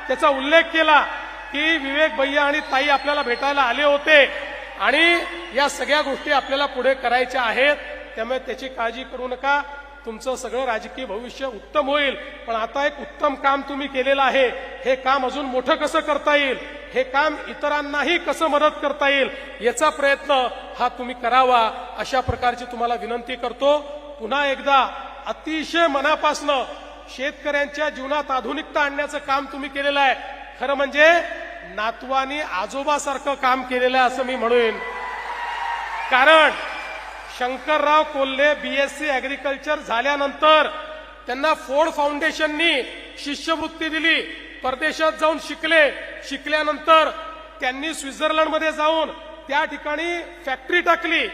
त्याचा उल्लेख केला की विवेक भैया आणि ताई आपल्याला भेटायला आले होते आणि या सगळ्या गोष्टी आपल्याला पुढे करायच्या आहेत. त्यामुळे त्याची काळजी करू नका, तुमचं सगळं राजकीय भविष्य उत्तम होईल. पण आता एक उत्तम काम तुम्ही केलेलं आहे, हे काम अजून मोठं कसं करता येईल, हे काम इतरांनाही कसं मदत करता येईल, याचा प्रयत्न हा तुम्ही करावा, अशा प्रकारची तुम्हाला विनंती करतो. पुन्हा एकदा अतिशय मनापासनं शेतकऱ्यांच्या जीवनात आधुनिकता आणण्याचं काम तुम्ही केलेलं आहे. खरं म्हणजे नातवानी आजोबासारखं काम केलेलं आहे असं मी म्हणेन. कारण शंकरराव कोल्हे बीएससी ऍग्रिकल्चर झाल्यानंतर त्यांना फोर्ड फाउंडेशननी शिष्यवृत्ती दिली, परदेशात जाऊन शिकल्यानंतर त्यांनी स्वित्झर्लंडमध्ये जाऊन त्या ठिकाणी फॅक्टरी टाकली.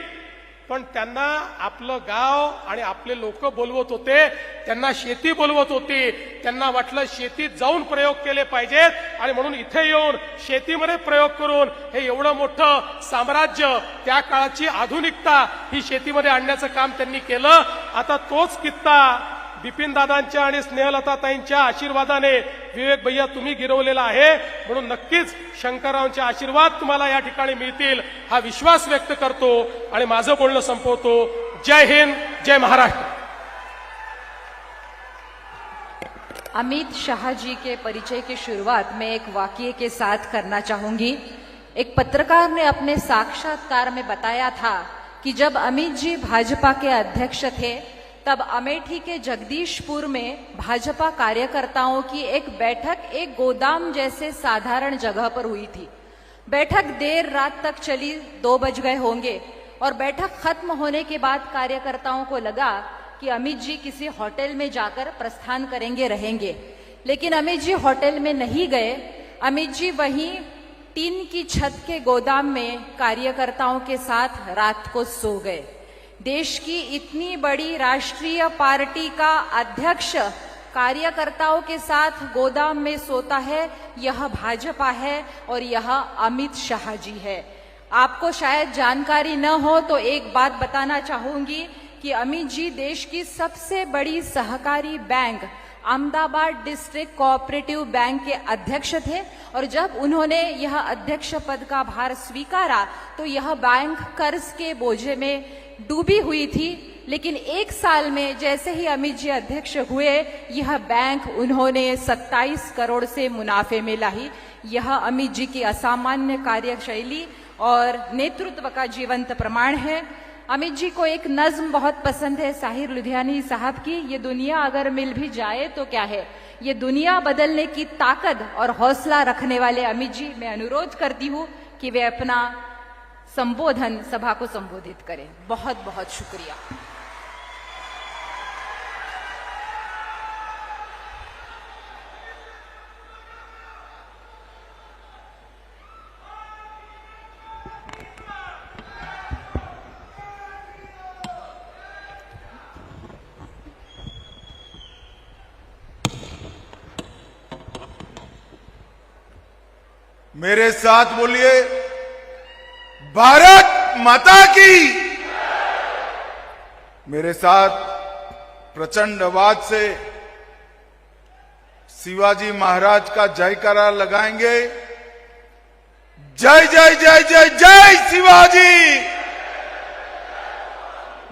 पण त्यांना आपलं गाव आणि आपले लोक बोलवत होते, त्यांना शेती बोलवत होती. त्यांना वाटलं शेतीत जाऊन प्रयोग केले पाहिजेत आणि म्हणून इथे येऊन शेतीमध्ये प्रयोग करून हे एवढं मोठं साम्राज्य, त्या काळाची आधुनिकता ही शेतीमध्ये आणण्याचं काम त्यांनी केलं. आता तोच कित्ता बिपिन दादांच्या आणि स्नेहलताताईंच्या आशीर्वादाने विवेक भैया तुम्ही गिरवलेला आहे. म्हणून नक्कीच शंकररावांचे आशीर्वाद तुम्हाला या ठिकाणी मिळतील हा विश्वास व्यक्त करतो आणि माझं बोलणं संपवतो. जय हिंद, जय महाराष्ट्र. अमित शाह जी के परिचय की शुरुआत मैं एक वाकये के साथ करना चाहूंगी. एक पत्रकार ने अपने साक्षात्कार में बताया था कि जब अमित जी भाजपा के अध्यक्ष थे तब अमेठी के जगदीशपुर में भाजपा कार्यकर्ताओं की एक बैठक एक गोदाम जैसे साधारण जगह पर हुई थी. बैठक देर रात तक चली, 2 बज गए होंगे और बैठक खत्म होने के बाद कार्यकर्ताओं को लगा कि अमित जी किसी होटल में जाकर प्रस्थान करेंगे, रहेंगे. लेकिन अमित जी होटल में नहीं गए. अमित जी वहीं टीन की छत के गोदाम में कार्यकर्ताओं के साथ रात को सो गए. देश की इतनी बड़ी राष्ट्रीय पार्टी का अध्यक्ष कार्यकर्ताओं के साथ गोदाम में सोता है, यह भाजपा है और यह अमित शाह जी है। आपको शायद जानकारी न हो तो एक बात बताना चाहूंगी कि अमित जी देश की सबसे बड़ी सहकारी bank Ahmedabad district cooperative bank के अध्यक्ष थे और जब उन्होंने यह अध्यक्ष पद का भार स्वीकारा तो यह बैंक कर्ज के बोझे में डूबी हुई थी। लेकिन एक साल में जैसे ही अमित जी अध्यक्ष हुए, यह बैंक उन्होंने 27 करोड़ से मुनाफे में लाई। यह अमित जी की असामान्य कार्यशैली और नेतृत्व का जीवंत प्रमाण है। अमित जी को एक नज्म बहुत पसंद है साहिर लुधियानी साहब की, ये दुनिया अगर मिल भी जाए तो क्या है। ये दुनिया बदलने की ताकत और हौसला रखने वाले अमित जी, मैं अनुरोध करती हूँ कि वे अपना संबोधन सभा को संबोधित करें। बहुत बहुत शुक्रिया। मेरे साथ बोलिए, भारत माता की। मेरे साथ प्रचंड आवाज से शिवाजी महाराज का जयकारा लगाएंगे। जय जय जय जय जय शिवाजी,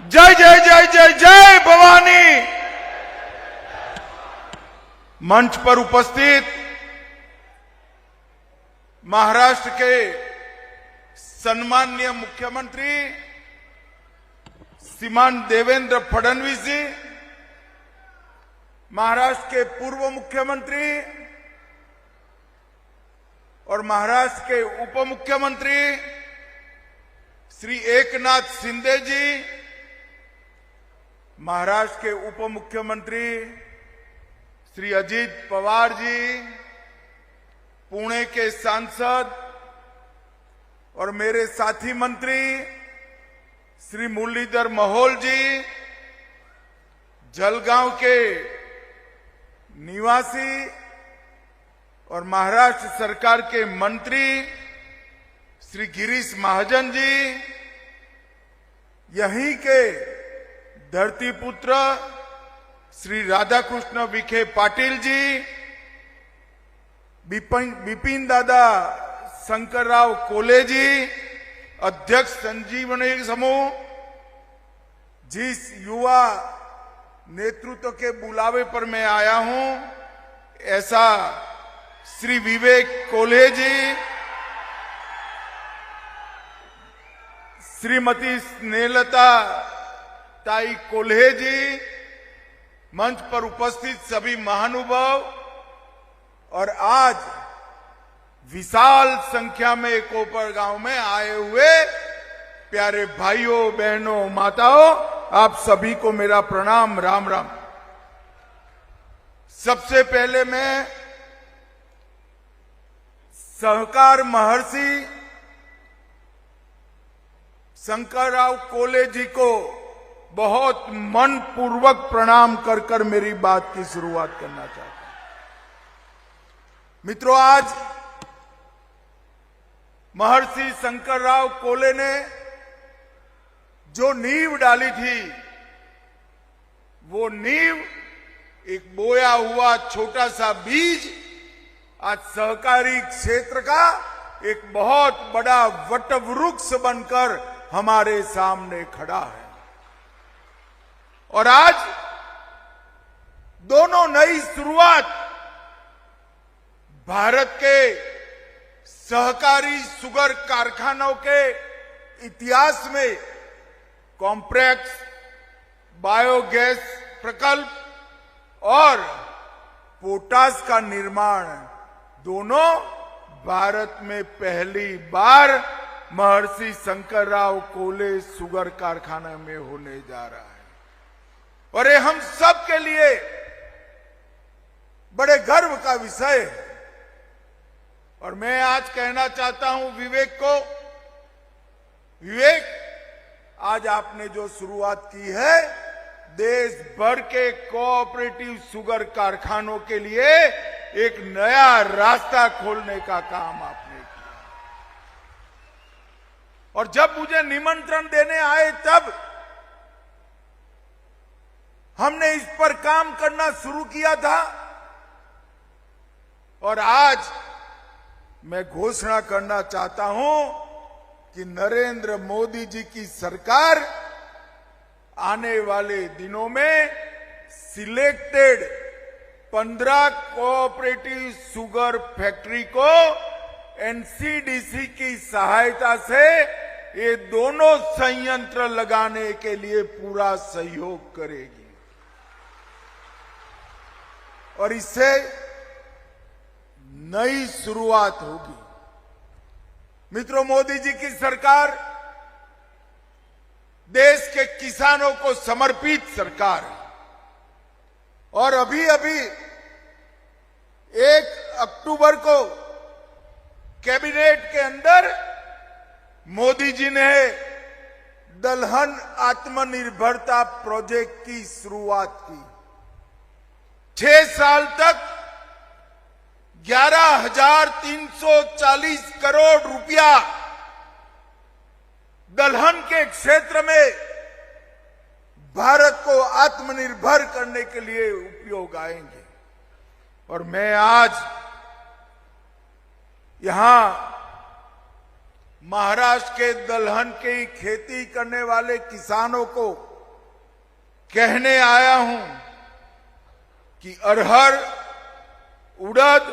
जय जय जय जय जय भवानी। मंच पर उपस्थित महाराष्ट्र के सम्माननीय मुख्यमंत्री श्रीमान देवेंद्र फडणवीस जी, महाराष्ट्र के पूर्व मुख्यमंत्री और महाराष्ट्र के उप मुख्यमंत्री श्री एकनाथ शिंदे जी, महाराष्ट्र के उप मुख्यमंत्री श्री अजित पवार जी, पुणे के सांसद और मेरे साथी मंत्री श्री मुरलीधर मोहोल जी, जलगांव के निवासी और महाराष्ट्र सरकार के मंत्री श्री गिरीश महाजन जी, यहीं के धरतीपुत्र श्री राधाकृष्ण विखे पाटिल जी, बिपिन दादा शंकरराव कोले जी, अध्यक्ष संजीवनी समूह, जिस युवा नेतृत्व के बुलावे पर मैं आया हूं, ऐसा श्री विवेक कोल्हे जी, श्रीमती स्नेहलता ताई कोल्हे जी, मंच पर उपस्थित सभी महानुभाव और आज विशाल संख्या में कोपर गांव में आए हुए प्यारे भाइयों बहनों माताओं, आप सभी को मेरा प्रणाम, राम राम। सबसे पहले मैं सहकार महर्षि शंकरराव कोले जी को बहुत मन पूर्वक प्रणाम कर कर मेरी बात की शुरुआत करना चाहता हूं। मित्रों, आज महर्षि शंकरराव कोले ने जो नींव डाली थी, वो नींव एक बोया हुआ छोटा सा बीज आज सहकारी क्षेत्र का एक बहुत बड़ा वटवृक्ष बनकर हमारे सामने खड़ा है। और आज दोनों नई शुरुआत भारत के सहकारी शुगर कारखानों के इतिहास में कॉम्प्लेक्स बायोगैस प्रकल्प और पोटाश का निर्माण दोनों भारत में पहली बार महर्षि शंकरराव कोले शुगर कारखाना में होने जा रहा है। और ये हम सब के लिए बड़े गर्व का विषय है। और मैं आज कहना चाहता हूं विवेक को, विवेक, आज आपने जो शुरुआत की है देश भर के कोऑपरेटिव शुगर कारखानों के लिए एक नया रास्ता खोलने का काम आपने किया। और जब मुझे निमंत्रण देने आए तब हमने इस पर काम करना शुरू किया था और आज मैं घोषणा करना चाहता हूं कि नरेंद्र मोदी जी की सरकार आने वाले दिनों में सिलेक्टेड 15 कोऑपरेटिव शुगर फैक्ट्री को एनसीडीसी की सहायता से ये दोनों संयंत्र लगाने के लिए पूरा सहयोग करेगी और इससे नई शुरुआत होगी। मित्रों, मोदी जी की सरकार देश के किसानों को समर्पित सरकार है और अभी अभी 1 अक्टूबर को कैबिनेट के अंदर मोदी जी ने दलहन आत्मनिर्भरता प्रोजेक्ट की शुरुआत की। 6 साल तक 11,340 करोड़ रुपया दलहन के क्षेत्र में भारत को आत्मनिर्भर करने के लिए उपयोग आएंगे। और मैं आज यहां महाराष्ट्र के दलहन की खेती करने वाले किसानों को कहने आया हूं कि अरहर, उड़द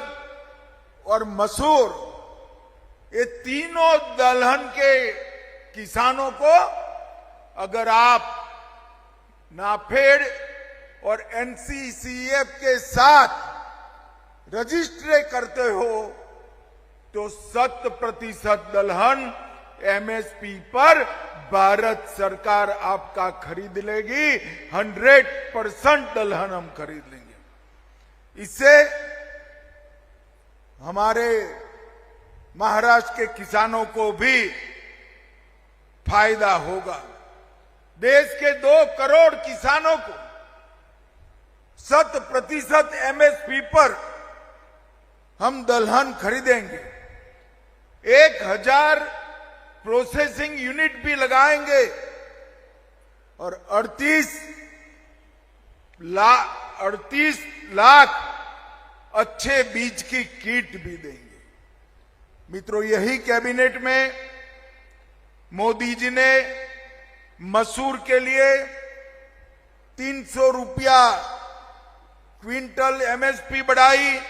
और मसूर ये तीनों दलहन के किसानों को अगर आप नाफेड और एनसीसीएफ के साथ रजिस्टर करते हो तो 100% दलहन एमएसपी पर भारत सरकार आपका खरीद लेगी। 100% दलहन हम खरीद लेंगे। इससे हमारे महाराष्ट्र के किसानों को भी फायदा होगा। देश के 2 करोड़ किसानों को 100% एमएसपी पर हम दलहन खरीदेंगे। 1000 प्रोसेसिंग यूनिट भी लगाएंगे और 38 लाख अच्छे बीज की किट भी देंगे। मित्रों, यही कैबिनेट में मोदी जी ने मसूर के लिए 300 रुपया क्विंटल एमएसपी बढ़ाई,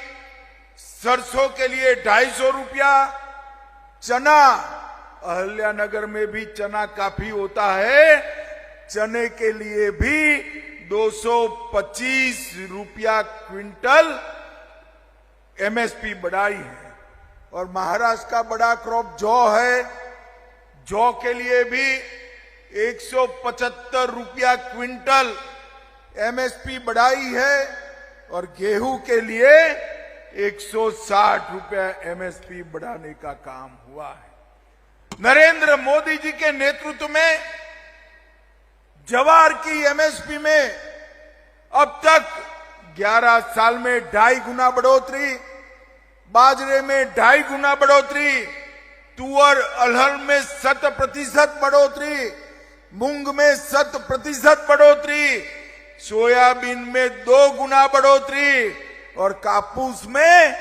सरसों के लिए 250 रुपया, चना, अहिल्यानगर में भी चना काफी होता है, चने के लिए भी 225 रुपया क्विंटल एमएसपी बढ़ाई है। और महाराष्ट्र का बड़ा क्रॉप जौ है, जौ के लिए भी 175 रुपया क्विंटल एमएसपी बढ़ाई है और गेहूं के लिए 160 रुपया एमएसपी बढ़ाने का काम हुआ है। नरेंद्र मोदी जी के नेतृत्व में जवार की एमएसपी में अब तक 11 साल में 2.5 गुना बढ़ोतरी, बाजरे में 2.5 गुना बढ़ोतरी, तुअर अरहर में 100% बढ़ोतरी, मूंग में 100% बढ़ोतरी, सोयाबीन में 2 गुना बढ़ोतरी और कापूस में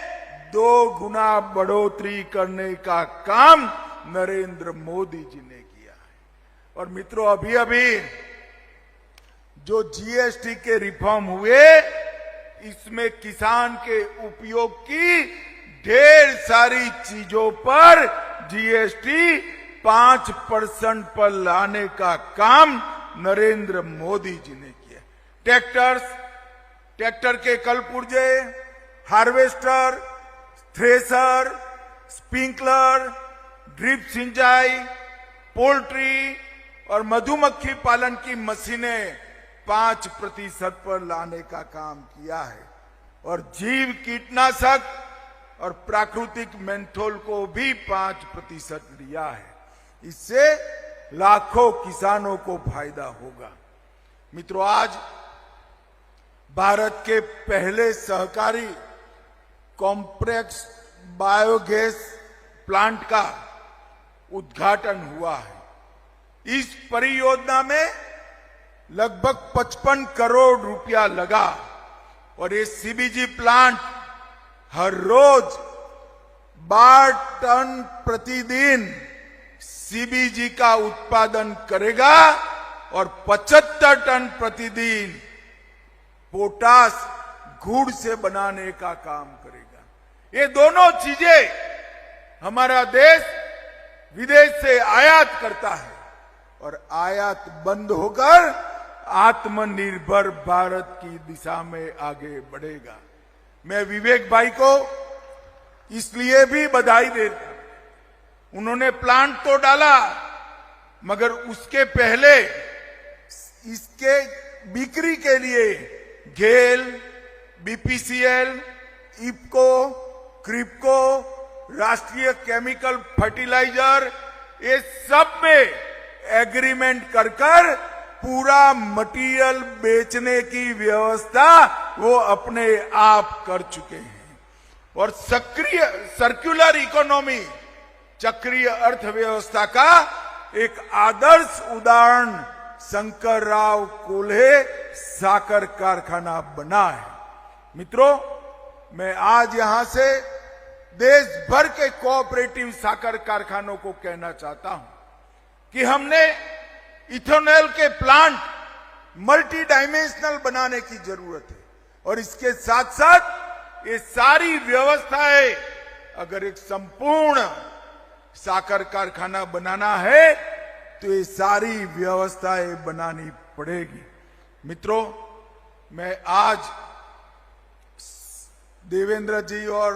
2 गुना बढ़ोतरी करने का काम नरेंद्र मोदी जी ने किया है। और मित्रों, अभी अभी जो जीएसटी के रिफॉर्म हुए, इसमें किसान के उपयोग की ढेर सारी चीजों पर जीएसटी 5% पर लाने का काम नरेंद्र मोदी जी ने किया। ट्रैक्टर के कल पुर्जे, हार्वेस्टर, थ्रेसर, स्प्रिंकलर, ड्रिप सिंचाई, पोल्ट्री और मधुमक्खी पालन की मशीनें 5% पर लाने का काम किया है और जीव कीटनाशक और प्राकृतिक मेंथोल को भी 5% लिया है। इससे लाखों किसानों को फायदा होगा। मित्रों, आज भारत के पहले सहकारी कॉम्प्लेक्स बायोगैस प्लांट का उद्घाटन हुआ है। इस परियोजना में लगभग 55 करोड़ रुपया लगा और ये सीबीजी प्लांट हर रोज 12 टन प्रतिदिन सीबीजी का उत्पादन करेगा और 75 टन प्रतिदिन पोटास गुड़ से बनाने का काम करेगा। ये दोनों चीजें हमारा देश विदेश से आयात करता है और आयात बंद होकर आत्मनिर्भर भारत की दिशा में आगे बढ़ेगा। मैं विवेक भाई को इसलिए भी बधाई देता हूं। उन्होंने प्लांट तो डाला, मगर उसके पहले इसके बिक्री के लिए गेल, बीपीसीएल, इफको, क्रिप्को, राष्ट्रीय केमिकल फर्टिलाइजर, ये सब में एग्रीमेंट कर पूरा मटेरियल बेचने की व्यवस्था वो अपने आप कर चुके हैं। और सक्रिय सर्कुलर इकोनॉमी, चक्रीय अर्थव्यवस्था का एक आदर्श उदाहरण शंकरराव कोल्हे साकर कारखाना बना है। मित्रों, मैं आज यहां से देश भर के कोऑपरेटिव साकर कारखानों को कहना चाहता हूं कि हमने इथेनॉल के प्लांट मल्टी डायमेंशनल बनाने की जरूरत है और इसके साथ साथ ये सारी व्यवस्थाएं, अगर एक संपूर्ण साकर कारखाना बनाना है तो ये सारी व्यवस्थाएं बनानी पड़ेगी। मित्रों, मैं आज देवेंद्र जी और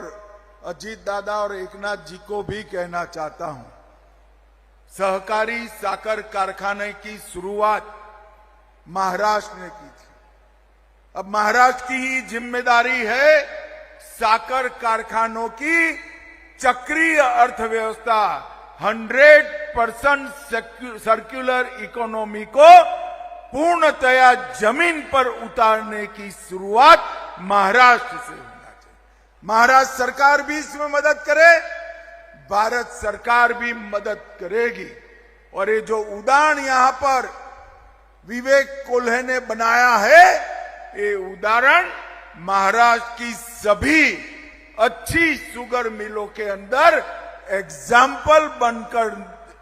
अजीत दादा और एकनाथ जी को भी कहना चाहता हूं, सहकारी साकर कारखाने की शुरुआत महाराष्ट्र ने की थी। अब महाराष्ट्र की ही जिम्मेदारी है साकर कारखानों की चक्रीय अर्थव्यवस्था 100% सर्कुलर इकोनॉमी को पूर्णतया जमीन पर उतारने की शुरुआत महाराष्ट्र से होना चाहिए। महाराष्ट्र सरकार भी इसमें मदद करे, भारत सरकार भी मदद करेगी। और ये जो उदाहरण यहां पर विवेक कोल्हे ने बनाया है, ये उदाहरण महाराष्ट्र की सभी अच्छी शुगर मिलों के अंदर एग्जाम्पल बनकर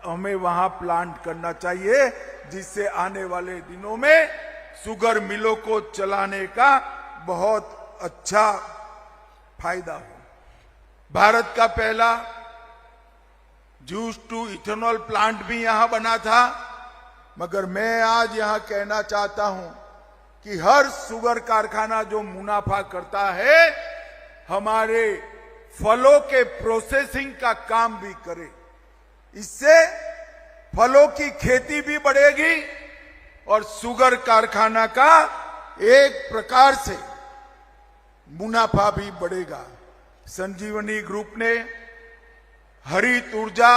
हमें वहां प्लांट करना चाहिए, जिससे आने वाले दिनों में शुगर मिलों को चलाने का बहुत अच्छा फायदा हो। भारत का पहला जूस टू इथेनॉल प्लांट भी यहां बना था, मगर मैं आज यहां कहना चाहता हूं कि हर शुगर कारखाना जो मुनाफा करता है, हमारे फलों के प्रोसेसिंग का काम भी करे। इससे फलों की खेती भी बढ़ेगी और शुगर कारखाना का एक प्रकार से मुनाफा भी बढ़ेगा। संजीवनी ग्रुप ने हरित ऊर्जा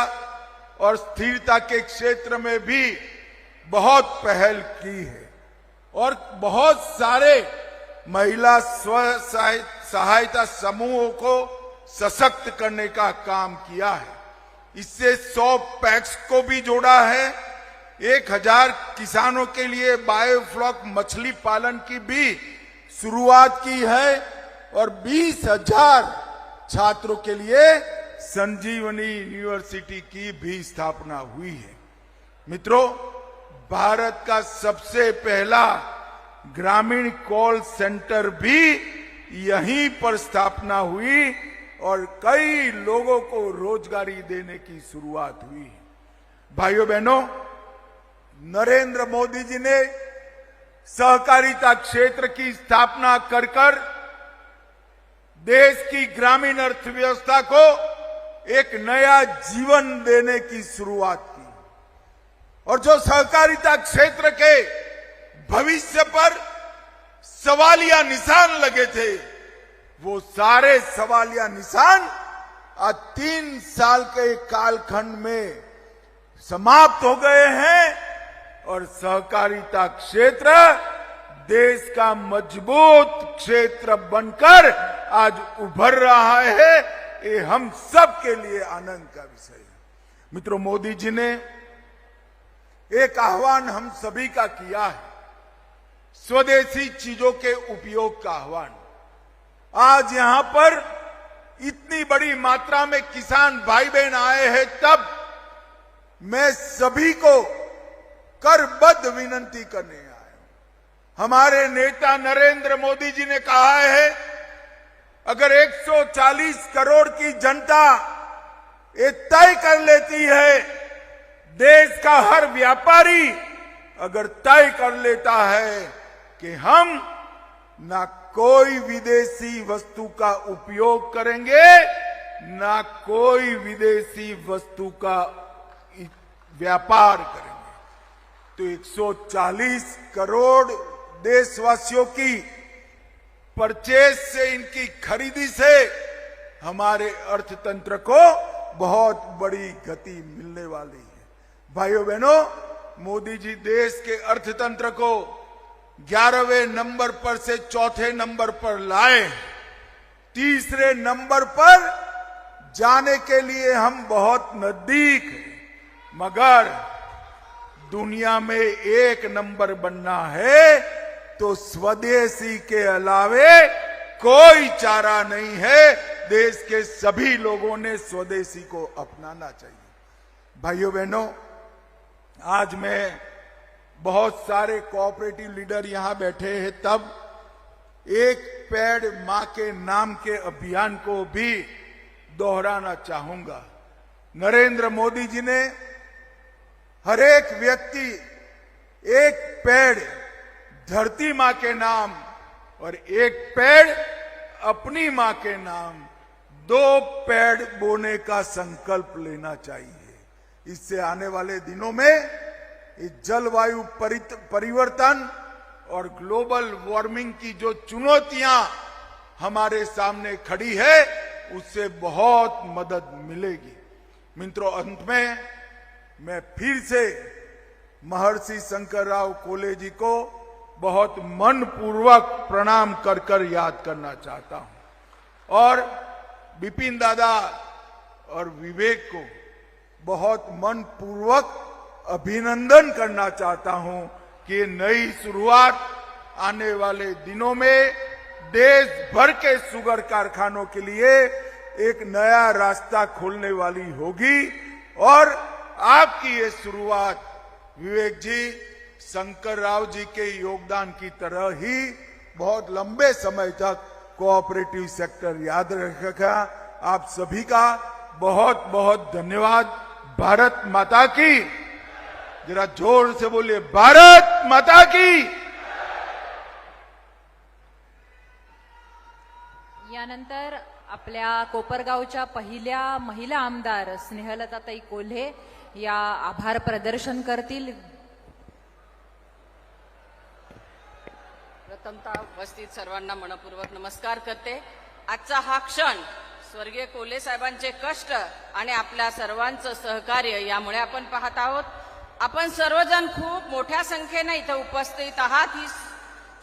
और स्थिरता के क्षेत्र में भी बहुत पहल की है और बहुत सारे महिला स्व सहायता समूहों को सशक्त करने का काम किया है। इससे 100 पैक्स को भी जोड़ा है, 1000 किसानों के लिए बायोफ्लॉक मछली पालन की भी शुरुआत की है और 20,000 छात्रों के लिए संजीवनी यूनिवर्सिटी की भी स्थापना हुई है। मित्रों, भारत का सबसे पहला ग्रामीण कॉल सेंटर भी यहीं पर स्थापना हुई और कई लोगों को रोजगारी देने की शुरुआत हुई है। भाइयों बहनों, नरेंद्र मोदी जी ने सहकारिता क्षेत्र की स्थापना कर देश की ग्रामीण अर्थव्यवस्था को एक नया जीवन देने की शुरुआत की और जो सहकारिता क्षेत्र के भविष्य पर सवालिया निशान लगे थे, वो सारे सवालिया निशान आज 3 साल के कालखंड में समाप्त हो गए हैं और सहकारिता क्षेत्र देश का मजबूत क्षेत्र बनकर आज उभर रहा है, ये हम सब के लिए आनंद का विषय है। मित्रों, मोदी जी ने एक आह्वान हम सभी का किया है, स्वदेशी चीजों के उपयोग का आह्वान। आज यहां पर इतनी बड़ी मात्रा में किसान भाई बहन आए हैं, तब मैं सभी को करबद्ध विनंती करने आया हूं। हमारे नेता नरेंद्र मोदी जी ने कहा है, अगर 140 करोड़ की जनता ये तय कर लेती है, देश का हर व्यापारी अगर तय कर लेता है कि हम ना कोई विदेशी वस्तु का उपयोग करेंगे, ना कोई विदेशी वस्तु का व्यापार करेंगे, तो 140 करोड़ देशवासियों की परचेज से, इनकी खरीदी से हमारे अर्थतंत्र को बहुत बड़ी गति मिलने वाली है। भाइयों बहनों, मोदी जी देश के अर्थतंत्र को 11वें नंबर पर से 4थे नंबर पर लाए। 3रे नंबर पर जाने के लिए हम बहुत नजदीक हैं, मगर दुनिया में 1 नंबर बनना है तो स्वदेशी के अलावे कोई चारा नहीं है। देश के सभी लोगों ने स्वदेशी को अपनाना चाहिए। भाइयों बहनों, आज मैं बहुत सारे कोऑपरेटिव लीडर यहां बैठे हैं, तब एक पेड़ मां के नाम के अभियान को भी दोहराना चाहूंगा। नरेंद्र मोदी जी ने हर एक व्यक्ति एक पेड़ धरती मां के नाम और एक पेड़ अपनी मां के नाम, 2 पेड़ बोने का संकल्प लेना चाहिए। इससे आने वाले दिनों में इस जलवायु परिवर्तन और ग्लोबल वार्मिंग की जो चुनौतियां हमारे सामने खड़ी है, उससे बहुत मदद मिलेगी। मित्रों, अंत में मैं फिर से महर्षि शंकरराव कोल्हे जी को बहुत मनपूर्वक प्रणाम कर कर याद करना चाहता हूं और विपिन दादा और विवेक को बहुत मनपूर्वक अभिनंदन करना चाहता हूं कि नई शुरुआत आने वाले दिनों में देश भर के शुगर कारखानों के लिए एक नया रास्ता खोलने वाली होगी। और आपकी ये शुरुआत विवेक जी, शंकर राव जी के योगदान की तरह ही बहुत लंबे समय तक कोऑपरेटिव सेक्टर याद रखेगा। आप सभी का बहुत बहुत धन्यवाद। भारत माता की, जरा जोर से बोलिए, भारत माता की। यानंतर आपल्या कोपरगावच्या पहिल्या महिला आमदार स्नेहलताताई कोल्हे या आभार प्रदर्शन करतील। प्रथमतः उपस्थित सर्वांना मनपूर्वक नमस्कार करते। आजचा हा क्षण स्वर्गीय कोल्हे साहेबांचे कष्ट आणि आपल्या सर्वांचं सहकार्य यामुळे आपण पाहत आहोत। आपण सर्वजण खूप मोठ्या संख्येने इथे उपस्थित आहात। ही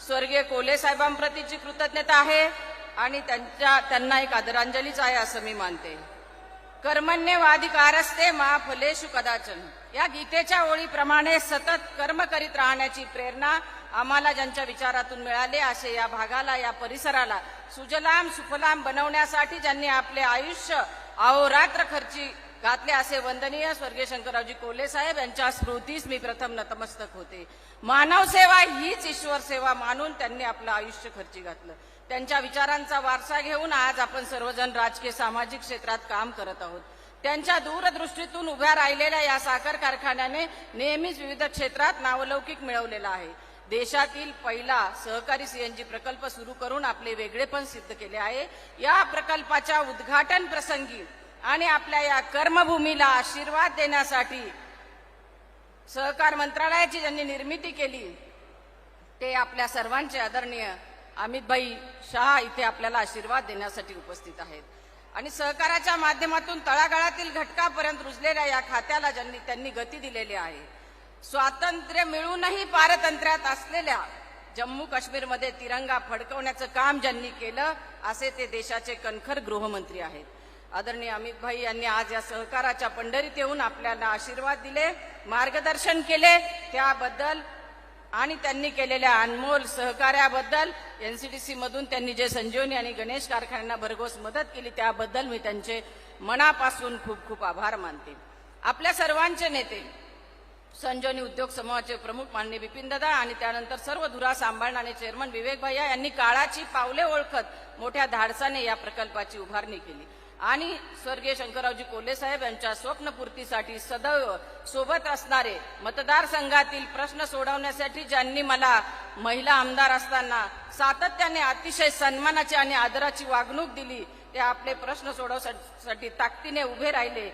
स्वर्गीय कोल्हे साहेबांप्रतीची कृतज्ञता आहे आणि त्यांना एक आदरांजलीच आहे असं मी मानते। कर्मण्येवाधिकारस्ते मा फलेषु कदाचन, या गीतेच्या ओळीप्रमाणे सतत कर्म करीत राहण्याची प्रेरणा आम्हाला ज्यांच्या विचारातून मिळाले, असे या भागाला, या परिसराला सुजलाम सुफलाम बनवण्यासाठी ज्यांनी आपले आयुष्य अहोरात्र खर्ची घातले, असे वंदनीय स्वर्गीय शंकररावजी कोल्हे साहेब यांच्या स्मृतीस मी प्रथम नतमस्तक होते। मानव सेवा हीच ईश्वर सेवा मानून त्यांनी आपलं आयुष्य खर्ची घातलं। त्यांच्या विचारांचा वारसा घेऊन आज आपण सर्वजण राजकीय सामाजिक क्षेत्रात काम करत आहोत। त्यांच्या दूरदृष्टीतून उभ्या राहिलेल्या या साखर कारखान्याने नेहमीच विविध क्षेत्रात नावलौकिक मिळवलेला आहे। देशातील पहिला सहकारी सीएनजी प्रकल्प सुरू करून आपले वेगळेपण सिद्ध केले आहे। या प्रकल्पाच्या उद्घाटन प्रसंगी आणि आपल्या या कर्मभूमीला आशीर्वाद देण्यासाठी सहकार मंत्रालयाची ज्यांनी निर्मिती केली, ते आपल्या सर्वांचे आदरणीय अमितभाई शाह इथे आपल्याला आशीर्वाद देण्यासाठी उपस्थित आहेत। आणि सहकाराच्या माध्यमातून तळागाळातील घटकापर्यंत रुजलेल्या या खात्याला त्यांनी गती दिलेली आहे। स्वातंत्र्य मिळूनही पारतंत्र्यात असलेल्या जम्मू काश्मीरमध्ये तिरंगा फडकवण्याचं काम ज्यांनी केलं असे ते देशाचे कणखर गृहमंत्री आहेत. आदरणीय अमित भाई यांनी आज या सहकाराच्या पंढरीत येऊन आपल्याला आशीर्वाद दिले, मार्गदर्शन केले, त्याबद्दल आणि त्यांनी केलेल्या अनमोल सहकार्याबद्दल, एनसीडीसी मधून त्यांनी जे संजीवनी आणि गणेश कारखान्यांना भरघोस मदत केली त्याबद्दल मी त्यांचे मनापासून खूप खूप आभार मानते. आपल्या सर्वांचे नेते, संजीवनी उद्योग समूहाचे प्रमुख माननीय बिपिनदादा आणि त्यानंतर सर्व धुरा सांभाळणारे चेअरमन विवेक भैया यांनी काळाची पावले ओळखत मोठ्या धाडसाने या प्रकल्पाची उभारणी केली आणि स्वर्गीय शंकररावजी कोल्हे साहेब यांच्या स्वप्नपूर्तीसाठी सदैव सोबत असणारे, मतदारसंघातील प्रश्न सोडवण्यासाठी ज्यांनी मला महिला आमदार असताना सातत्याने अतिशय सन्मानाची आणि आदराची वागणूक दिली, ते आपले प्रश्न सोडवण्यासाठी ताकदीने उभे राहिले,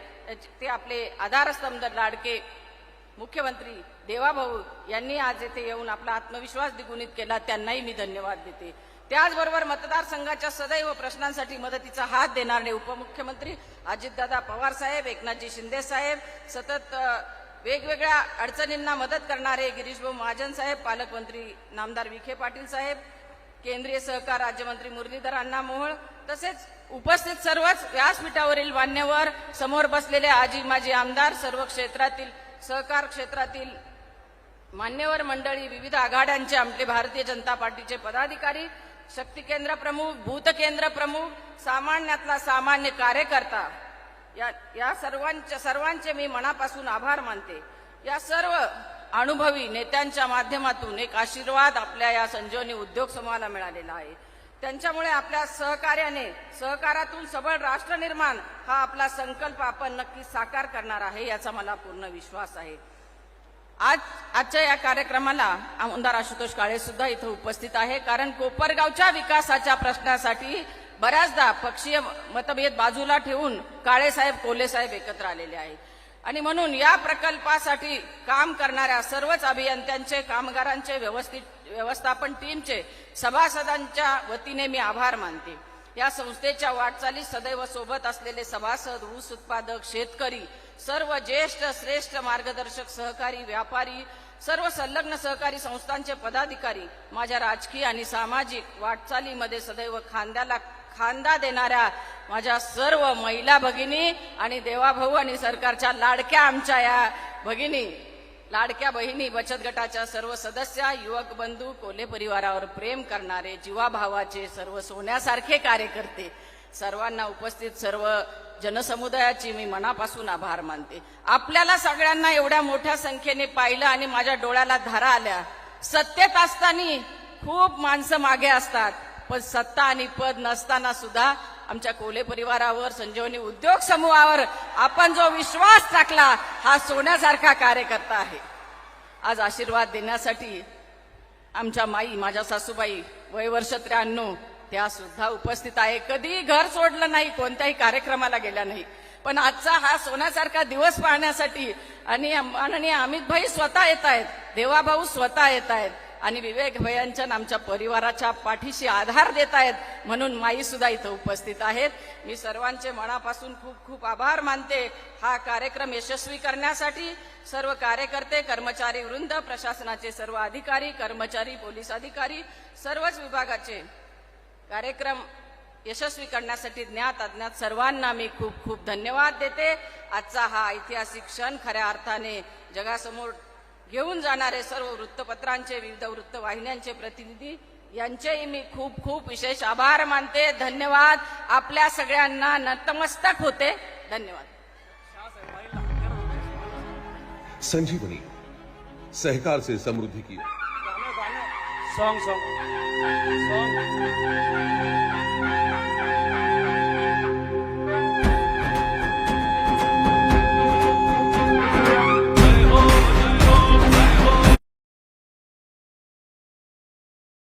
ते आपले आधारस्तंभ लाडके मुख्यमंत्री देवाभाऊ यांनी आज येथे येऊन आपला आत्मविश्वास द्विगुणित केला, त्यांनाही मी धन्यवाद देते. त्याचबरोबर मतदारसंघाच्या सदैव प्रश्नांसाठी मदतीचा हात देणारे उपमुख्यमंत्री अजितदादा पवार साहेब, एकनाथजी शिंदे साहेब, सतत वेगवेगळ्या अडचणींना मदत करणारे गिरीशभाऊ महाजन साहेब, पालकमंत्री नामदार विखे पाटील साहेब, केंद्रीय सहकार राज्यमंत्री मुरलीधर अण्णा मोहोळ, तसेच उपस्थित सर्वच व्यासपीठावरील मान्यवर, समोर बसलेले आजी माजी आमदार, सर्व क्षेत्रातील सहकार क्षेत्रातील मान्यवर मंडळी, विविध आघाड्यांचे, आपले भारतीय जनता पार्टीचे पदाधिकारी, शक्ती केंद्र प्रमुख, भूत केंद्र प्रमुख, सामान्यातला सामान्य कार्यकर्ता, या सर्वांचे मी मनापासून आभार मानते. या सर्व अनुभवी नेत्यांच्या माध्यमातून एक आशीर्वाद आपल्या या संजीवनी उद्योग समूहाला मिळालेला आहे. त्यांच्यामुळे आपल्या सहकारातून सबळ राष्ट्र निर्माण हा आपला संकल्प आपण नक्की साकार करणार आहे, याचा मला पूर्ण विश्वास आहे. आजच्या या कार्यक्रमाला आमदार आशुतोष काळे सुद्धा इथं उपस्थित आहे, कारण कोपरगावच्या विकासाच्या प्रश्नासाठी बऱ्याचदा पक्षीय मतभेद बाजूला ठेवून काळे साहेब, कोल्हे साहेब एकत्र आलेले आहेत आणि म्हणून या प्रकल्पासाठी काम करणाऱ्या सर्वच अभियंत्यांचे, कामगारांचे, व्यवस्थापन टीमचे, सभासदांच्या वतीने मी आभार मानते. या संस्थेच्या वाटचालीत सदैव सोबत असलेले सभासद, ऊस उत्पादक, शेतकरी, सर्व ज्येष्ठ श्रेष्ठ मार्गदर्शक, सहकारी, व्यापारी, सर्व संलग्न सहकारी संस्थांचे पदाधिकारी, माझ्या राजकीय आणि सामाजिक वाटचालीमध्ये सदैव खांद्याला खांदा देणाऱ्या माझ्या सर्व महिला भगिनी आणि देवाभाऊ आणि सरकारच्या लाडक्या आमच्या या भगिनी, लाडक्या बहिणी, बचत गटाच्या सर्व सदस्य, युवक बंधू, कोल्हे परिवारावर प्रेम करणारे, जीवाभावाचे सर्व सोन्यासारखे कार्यकर्ते, सर्वांना उपस्थित सर्व जनसमुदायाची मी मनापासून आभार मानते. आपल्याला सगळ्यांना एवढ्या मोठ्या संख्येने पाहिलं आणि माझ्या डोळ्याला धारा आल्या. सत्तेत असताना खूप माणसं मागे असतात, पण सत्ता आणि पद नसताना सुद्धा आमच्या कोल्हे परिवारावर, संजीवनी उद्योग समूहावर आपण जो विश्वास टाकला हा सोन्यासारखा कार्यकर्ता आहे. आज आशीर्वाद देण्यासाठी आमच्या माई, माझ्या सासूबाई, वय वर्ष 93, त्या सुद्धा उपस्थित आहे. कधी घर सोडलं नाही, कोणत्याही कार्यक्रमाला गेल्या नाही, पण आजचा हा सोन्यासारखा दिवस पाहण्यासाठी आणि माननीय अमित भाई स्वतः येत आहेत, देवाभाऊ स्वतः येत आहेत आणि विवेक भैयांच्या आमच्या परिवाराच्या पाठीशी आधार देत आहेत, म्हणून माई सुद्धा इथं उपस्थित आहेत. मी सर्वांचे मनापासून खूप खूप आभार मानते. हा कार्यक्रम यशस्वी करण्यासाठी सर्व कार्यकर्ते, कर्मचारी वृंद, प्रशासनाचे सर्व अधिकारी, कर्मचारी, पोलीस अधिकारी, सर्वच विभागाचे कार्यक्रम यशस्वी करण्यासाठी ज्ञात अज्ञात सर्वांना मी खूप खूप धन्यवाद देते. आजचा हा ऐतिहासिक क्षण खऱ्या अर्थाने जगासमोर घेऊन जाणारे सर्व वृत्तपत्रांचे, विविध वृत्तवाहिन्यांचे प्रतिनिधी यांचेही मी खूप खूप विशेष आभार मानते. धन्यवाद. आपल्या सगळ्यांना नतमस्तक होते. धन्यवाद. संजीवनी सहकार से समृद्धि की सॉन्ग